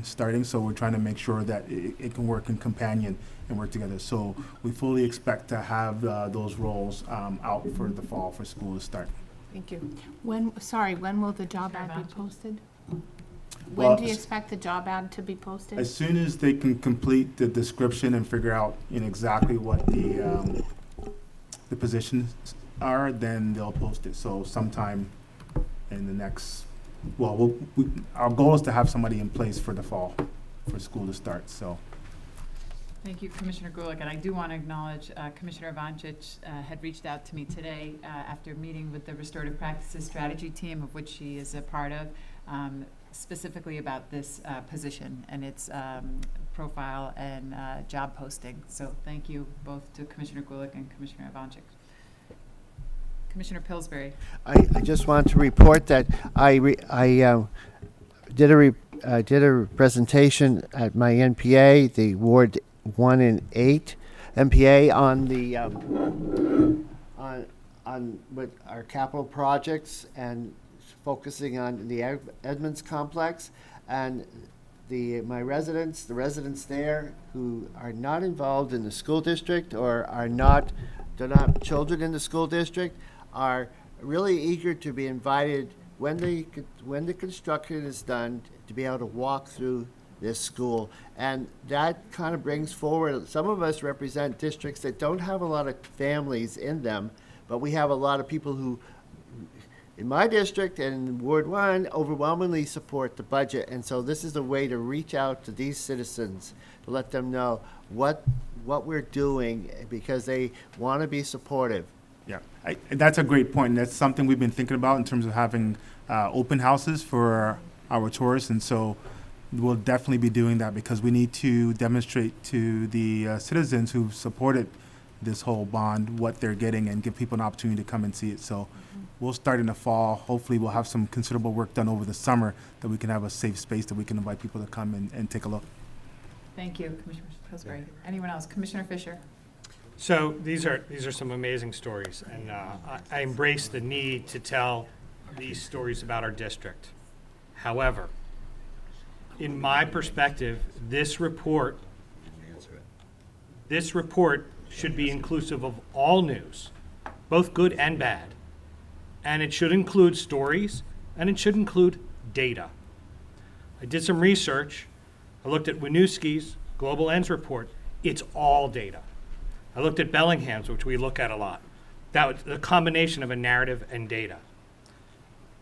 starting. So we're trying to make sure that it can work in companion and work together. So we fully expect to have those roles out for the fall for school to start. Thank you. When will the job ad be posted? Well, When do you expect the job ad to be posted? As soon as they can complete the description and figure out exactly what the positions are, then they'll post it. So sometime in the next, our goal is to have somebody in place for the fall for school to start. So. Thank you, Commissioner Gulick. And I do want to acknowledge Commissioner Ivancic had reached out to me today after meeting with the Restorative Practices Strategy Team, of which she is a part of, specifically about this position and its profile and job posting. So thank you both to Commissioner Gulick and Commissioner Ivancic. Commissioner Pillsbury. I just want to report that I did a presentation at my NPA, the Ward 1 and 8 MPA, on the on with our capital projects and focusing on the Edmonds complex, and the residents there who are not involved in the school district or they're not children in the school district are really eager to be invited when the construction is done, to be able to walk through this school. And that kind of brings forward, some of us represent districts that don't have a lot of families in them, but we have a lot of people who, in my district and in Ward 1, overwhelmingly support the budget. And so this is a way to reach out to these citizens, to let them know what we're doing, because they want to be supportive. Yeah, and that's a great point. And that's something we've been thinking about in terms of having open houses for our tourists. And so we'll definitely be doing that, because we need to demonstrate to the citizens who've supported this whole bond what they're getting, and give people an opportunity to come and see it. So we'll start in the fall. Hopefully we'll have some considerable work done over the summer, that we can have a safe space that we can invite people to come and take a look. Thank you, Commissioner Pillsbury. Anyone else? Commissioner Fisher? So these are some amazing stories, and I embrace the need to tell these stories about our district. However, in my perspective, this report should be inclusive of all news, both good and bad. And it should include stories, and it should include data. I did some research. I looked at Winooski's Global Ends report. It's all data. I looked at Bellingham's, which we look at a lot. That was a combination of a narrative and data.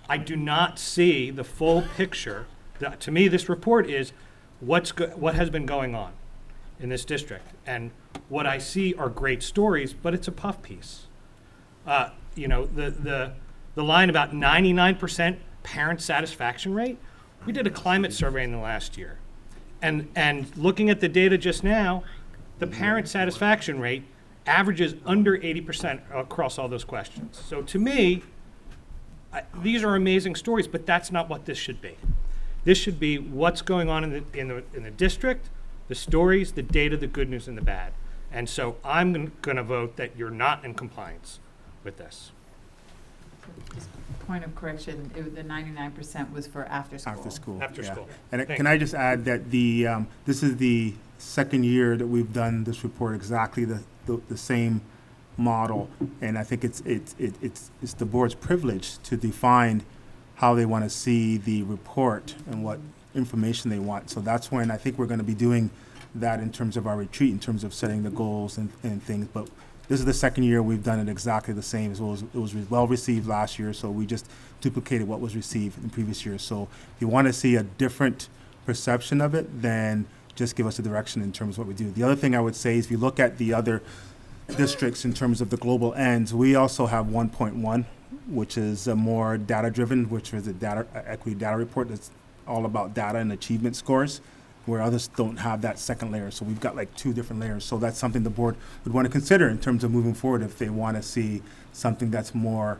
I do not see the full picture. To me, this report is what has been going on in this district. And what I see are great stories, but it's a puff piece. You know, the line about 99% parent satisfaction rate, we did a climate survey in the last year. And looking at the data just now, the parent satisfaction rate averages under 80% across all those questions. So to me, these are amazing stories, but that's not what this should be. This should be what's going on in the district, the stories, the data, the good news, and the bad. And so I'm going to vote that you're not in compliance with this. Just point of correction, the 99% was for after school. After school. After school. And Thank can I just add that this is the second year that we've done this report, exactly the same model, and I think it's the board's privilege to define how they want to see the report and what information they want. So that's when I think we're going to be doing that in terms of our retreat, in terms of setting the goals and things. But this is the second year we've done it exactly the same. It was well received last year, so we just duplicated what was received in previous years. So if you want to see a different perception of it, then just give us a direction in terms of what we do. The other thing I would say is, if you look at the other districts in terms of the global ends, we also have 1.1, which is more data-driven, which is a equity data report that's all about data and achievement scores, where others don't have that second layer. So we've got like 2 different layers. So that's something the board would want to consider in terms of moving forward. If they want to see something that's more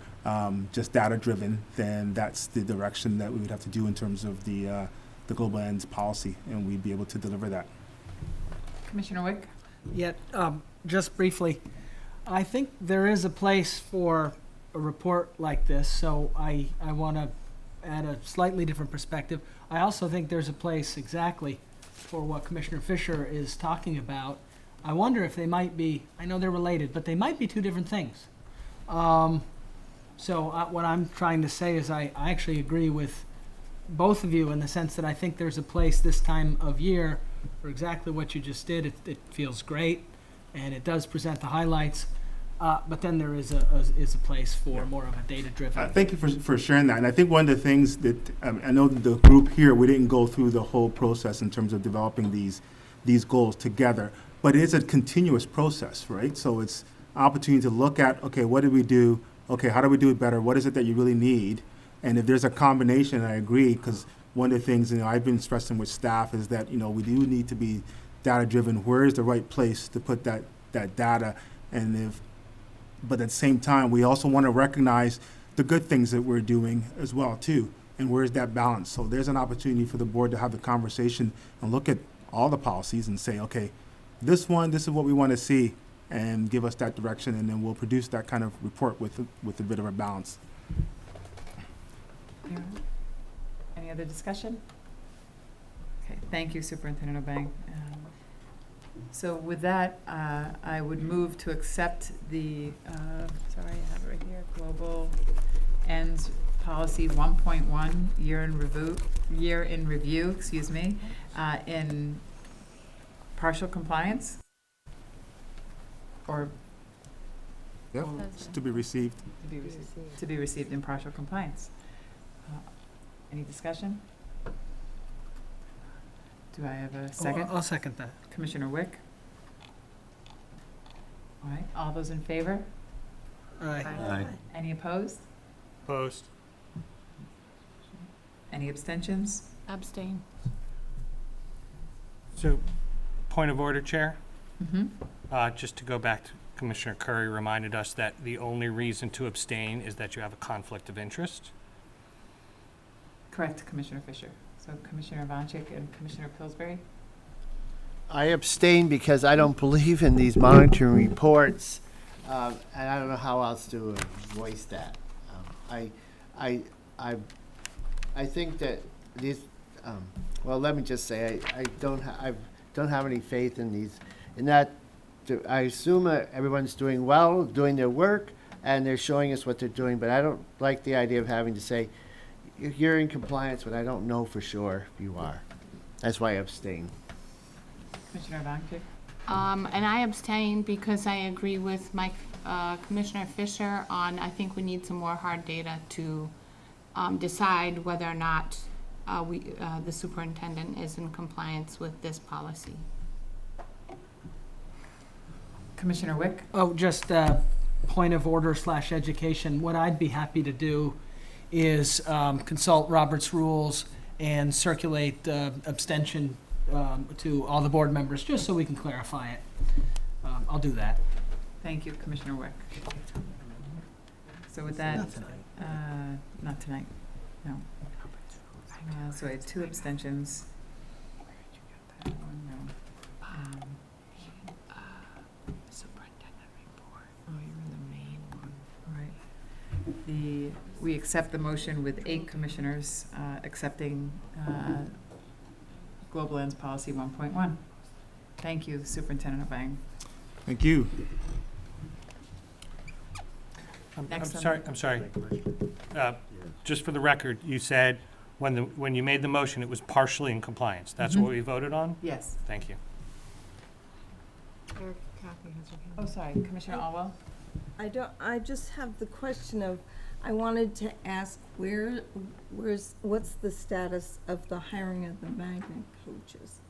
just data-driven, then that's the direction that we would have to do in terms of the global ends policy, and we'd be able to deliver that. Commissioner Wick? Yet, just briefly, I think there is a place for a report like this, so I want to add a slightly different perspective. I also think there's a place exactly for what Commissioner Fisher is talking about. I wonder if they might be, I know they're related, but they might be 2 different things. So what I'm trying to say is I actually agree with both of you in the sense that I think there's a place this time of year for exactly what you just did. It feels great, and it does present the highlights. But then there is a place for more of a data-driven. Thank you for sharing that. And I think one of the things that I know that the group here, we didn't go through the whole process in terms of developing these goals together, but it is a continuous process, right? So it's opportunity to look at, okay, what did we do? Okay, how do we do it better? What is it that you really need? And if there's a combination, I agree, because one of the things I've been stressing with staff is that we do need to be data-driven. Where is the right place to put that data? But at the same time, we also want to recognize the good things that we're doing as well, too. And where's that balance? So there's an opportunity for the board to have the conversation and look at all the policies and say, okay, this is what we want to see, and give us that direction, and then we'll produce that kind of report with a bit of a balance. Any other discussion? Okay, thank you, Superintendent Obeng. So with that, I would move to accept the, sorry, I have it right here, Global Ends policy 1.1, year in review, excuse me, in partial compliance? Or Yep, it's to be received. to be received in partial compliance. Any discussion? Do I have a second? I'll second that. Commissioner Wick? All right, all those in favor? Aye. Aye. Any opposed? Opposed? Any abstentions? Abstain. So, point of order, Chair. Mm-hmm. Just to go back to Commissioner Curry reminded us that the only reason to abstain is that you have a conflict of interest. Correct, Commissioner Fisher. So Commissioner Ivanchik and Commissioner Pillsbury? I abstain because I don't believe in these monitoring reports, and I don't know how else to voice that. I think that these. Well, let me just say I don't have any faith in these. In that, I assume everyone's doing well, doing their work, and they're showing us what they're doing. But I don't like the idea of having to say you're in compliance, but I don't know for sure if you are. That's why I abstain. Commissioner Ivanchik? And I abstain because I agree with my Commissioner Fisher on, I think we need some more hard data to decide whether or not the superintendent is in compliance with this policy. Commissioner Wick? Oh, just point of order / education. What I'd be happy to do is consult Robert's rules and circulate abstention to all the board members, just so we can clarify it. I'll do that. Thank you, Commissioner Wick. So with that, not tonight, no. So I had 2 abstentions. One no. Superintendent report. Oh, you're in the main one. All right. We accept the motion with 8 commissioners accepting Global Ends Policy 1.1. Thank you, Superintendent Obang. Thank you. I'm sorry. Just for the record, you said when you made the motion, it was partially in compliance. That's what we voted on? Yes. Thank you. Oh, sorry, Commissioner Alwell? I just have the question of, I wanted to ask what's the status of the hiring of the magnet coaches?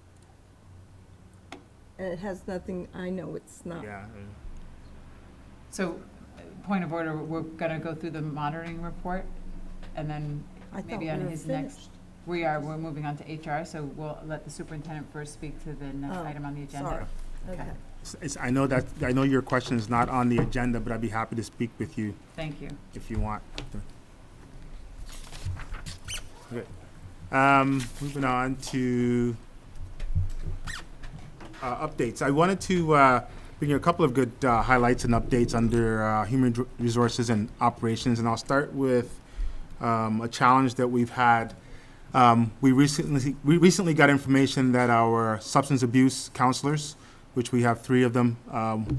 And it has nothing, I know it's not. Yeah. So, point of order, we're gonna go through the monitoring report, and then I thought maybe we on were his finished. next. We're moving on to HR, so we'll let the superintendent first speak to the next item on the agenda. Sorry. Okay. I know your question is not on the agenda, but I'd be happy to speak with you Thank you. if you want. Okay. Moving on to updates. I wanted to bring you a couple of good highlights and updates under human resources and operations, and I'll start with a challenge that we've had. We recently got information that our substance abuse counselors, which we have 3 of them,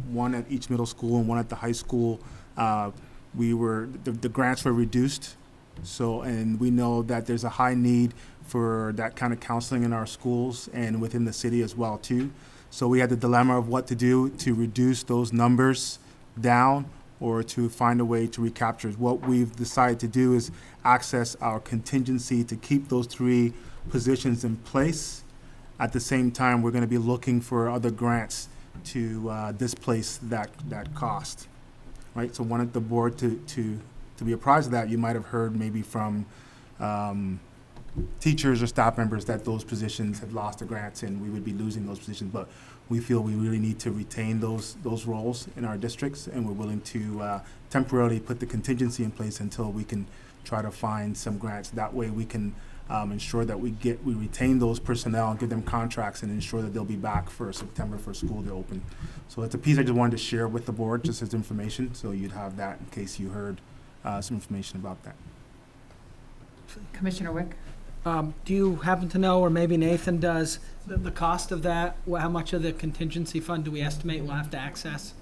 one at each middle school and one at the high school, the grants were reduced. So, and we know that there's a high need for that kind of counseling in our schools and within the city as well too. So we had the dilemma of what to do to reduce those numbers down or to find a way to recapture it. What we've decided to do is access our contingency to keep those 3 positions in place. At the same time, we're going to be looking for other grants to displace that cost, right? So wanted the board to be apprised of that. You might have heard maybe from teachers or staff members that those positions had lost the grants and we would be losing those positions. But we feel we really need to retain those roles in our districts, and we're willing to temporarily put the contingency in place until we can try to find some grants. That way we can ensure that we retain those personnel and give them contracts and ensure that they'll be back for September for school to open. So it's a piece I just wanted to share with the board just as information, so you'd have that in case you heard some information about that. Commissioner Wick? Do you happen to know, or maybe Nathan does, the cost of that? How much of the contingency fund do we estimate we'll have to access?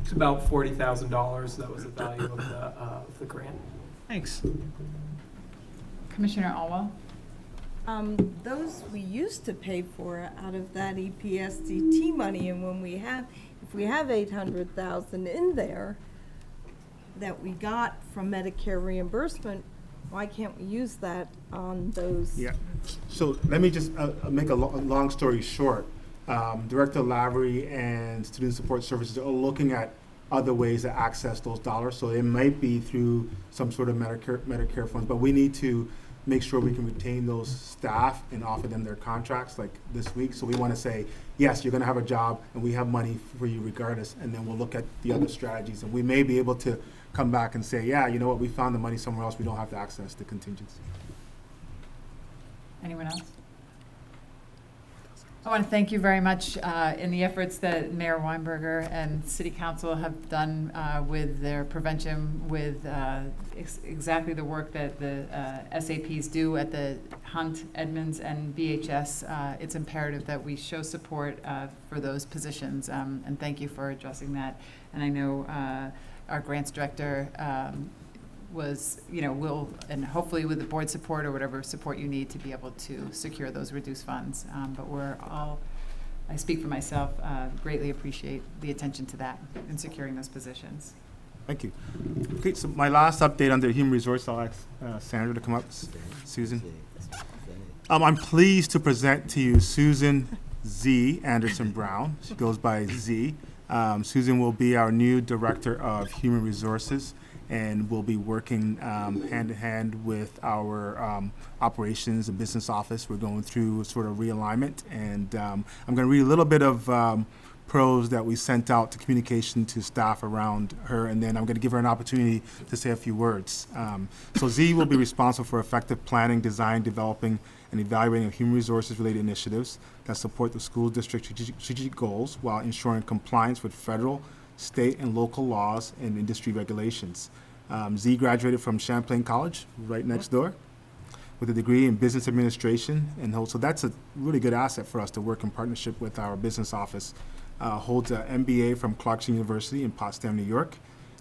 It's about $40,000. That was the value of the grant. Thanks. Commissioner Alwell? Those we used to pay for out of that EPSDT money, and if we have 800,000 in there that we got from Medicare reimbursement, why can't we use that on those? Yeah. So let me just make a long story short. Director Lavery and Student Support Services are looking at other ways to access those dollars. So it might be through some sort of Medicare funds, but we need to make sure we can retain those staff and offer them their contracts like this week. So we want to say, yes, you're going to have a job and we have money for you regardless. And then we'll look at the other strategies. And we may be able to come back and say, yeah, you know what, we found the money somewhere else. We don't have to access the contingency. Anyone else? I want to thank you very much in the efforts that Mayor Weinberger and City Council have done with their prevention, with exactly the work that the SAPs do at the Hunt, Edmonds, and BHS. It's imperative that we show support for those positions, and thank you for addressing that. And I know our grants director will, and hopefully with the board support or whatever support you need to be able to secure those reduced funds. But we're all, I speak for myself, greatly appreciate the attention to that in securing those positions. Thank you. Okay, so my last update under human resource, I'll ask Sandra to come up. Susan. I'm pleased to present to you Susan Z. Anderson Brown. She goes by Z. Susan will be our new Director of Human Resources, and we'll be working hand in hand with our operations and business office. We're going through sort of realignment, and I'm going to read a little bit of prose that we sent out to communication to staff around her, and then I'm going to give her an opportunity to say a few words. So Z will be responsible for effective planning, design, developing, and evaluating of human resources related initiatives that support the school district strategic goals while ensuring compliance with federal, state, and local laws and industry regulations. Z graduated from Champlain College, right next door, with a degree in business administration, and so that's a really good asset for us to work in partnership with our business office. Holds an MBA from Clarkson University in Potsdam, New York.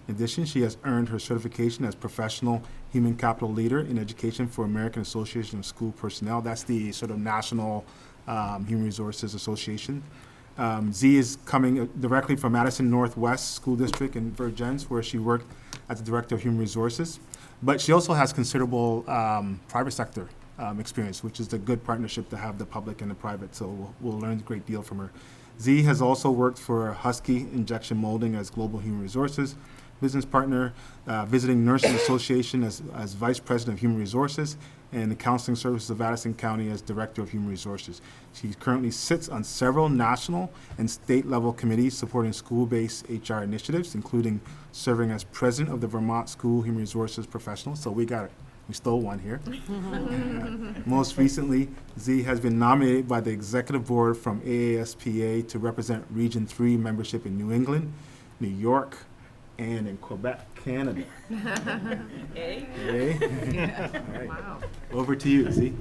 In addition, she has earned her certification as Professional Human Capital Leader in Education for American Association of School Personnel. That's the sort of national Human Resources Association. Z is coming directly from Madison Northwest School District in Vergennes, where she worked as the Director of Human Resources. But she also has considerable private sector experience, which is a good partnership to have the public and the private, so we'll learn a great deal from her. Z has also worked for Husky Injection Molding as Global Human Resources Business Partner, Visiting Nursing Association as Vice President of Human Resources, and the Counseling Services of Addison County as Director of Human Resources. She currently sits on several national and state-level committees supporting school-based HR initiatives, including serving as President of the Vermont School Human Resources Professionals. So we stole one here. Most recently, Z has been nominated by the Executive Board from AASPA to represent Region 3 membership in New England, New York, and in Quebec, Canada. Yay? All right. Wow. Over to you, Z.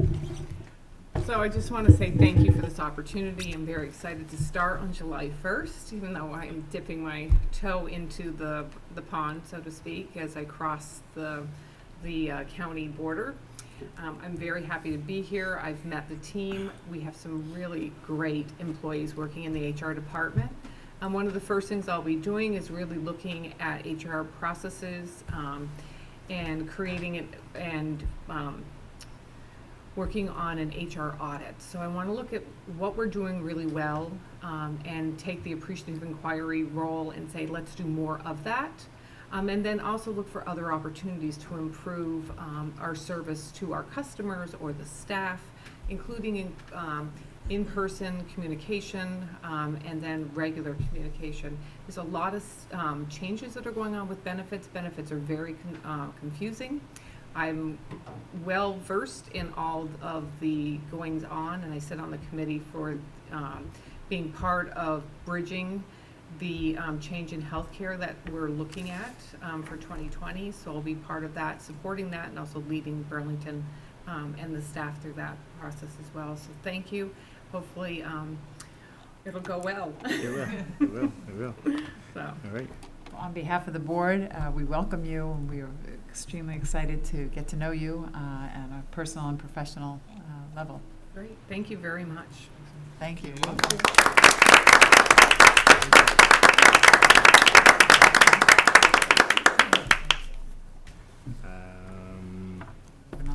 So I just want to say thank you for this opportunity. I'm very excited to start on July 1st, even though I'm dipping my toe into the pond, so to speak, as I cross the county border. I'm very happy to be here. I've met the team. We have some really great employees working in the HR department. One of the first things I'll be doing is really looking at HR processes and creating it and working on an HR audit. So I want to look at what we're doing really well and take the appreciative inquiry role and say, let's do more of that. And then also look for other opportunities to improve our service to our customers or the staff, including in-person communication and then regular communication. There's a lot of changes that are going on with benefits. Benefits are very confusing. I'm well versed in all of the goings on, and I sit on the committee for being part of bridging the change in healthcare that we're looking at for 2020. So I'll be part of that, supporting that, and also leading Burlington and the staff through that process as well. So thank you. Hopefully it'll go well. It will. It will. It will. So. All right. on behalf of the board, we welcome you, and we are extremely excited to get to know you at a personal and professional level. Great, thank you very much. Thank you.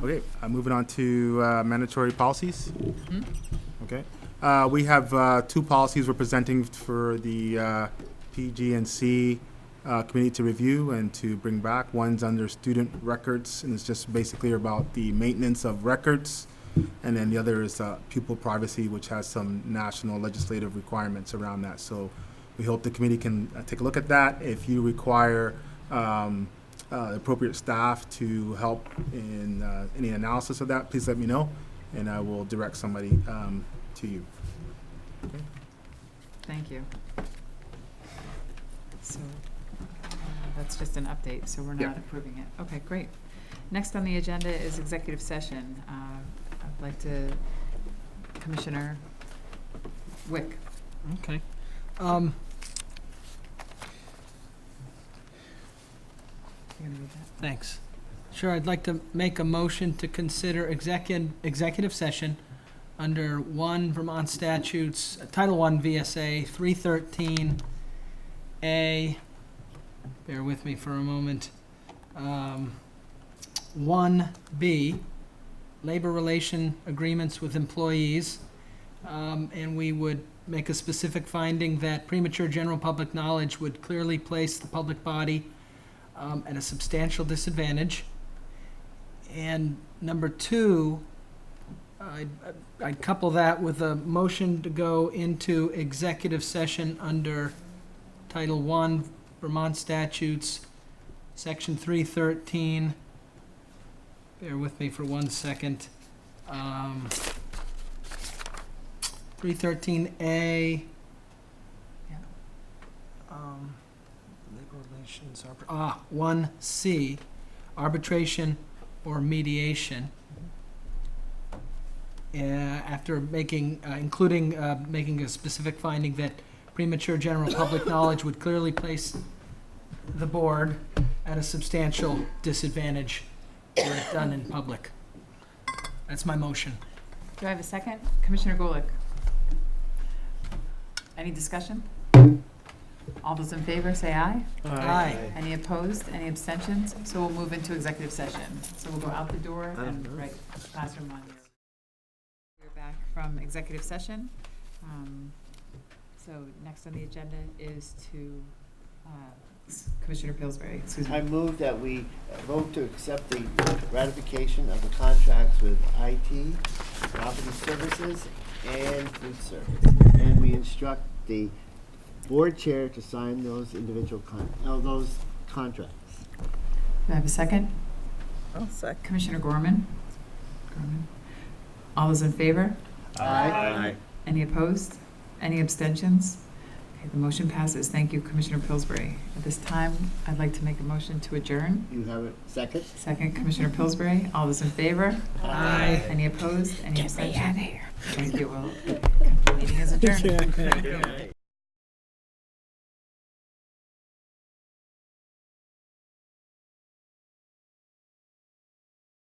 Okay, moving on to mandatory policies. Mhm. Okay, we have 2 policies we're presenting for the PG&C committee to review and to bring back. One's under student records, and it's just basically about the maintenance of records. And then the other is pupil privacy, which has some national legislative requirements around that. So we hope the committee can take a look at that. If you require appropriate staff to help in any analysis of that, please let me know, and I will direct somebody to you. Okay. Thank you. So that's just an update, so we're not Yeah. approving it. Okay, great. Next on the agenda is executive session. I'd like to, Commissioner Wick. Okay. You're gonna read that? Thanks. Sure, I'd like to make a motion to consider executive session under 1 Vermont statutes, Title I VSA 313A, bear with me for a moment, 1B, labor relation agreements with employees, and we would make a specific finding that premature general public knowledge would clearly place the public body at a substantial disadvantage. And number 2, I'd couple that with a motion to go into executive session under Title I Vermont statutes, Section 313. Bear with me for 1 second. 313A. Yeah. Labor relations. 1C, arbitration or mediation. After making, including making a specific finding that premature general public knowledge would clearly place the board at a substantial disadvantage were it done in public. That's my motion. Do I have a second? Commissioner Gulick. Any discussion? All those in favor, say aye. Aye. Any opposed? Any abstentions? So we'll move into executive session. So we'll go out the door and right classroom on your. We're back from executive session. So next on the agenda is to Commissioner Pillsbury. Excuse me. I move that we vote to accept the ratification of the contracts with IT, property services, and food service. And we instruct the board chair to sign those individual those contracts. Do I have a second? I'll second. Commissioner Gorman. All those in favor? Aye. Any opposed? Any abstentions? Okay, the motion passes. Thank you, Commissioner Pillsbury. At this time, I'd like to make a motion to adjourn. You have a second? Second, Commissioner Pillsbury. All those in favor? Aye. Any opposed? Any abstentions? Get me out of here. Thank you. Well, the meeting is adjourned. Thank you.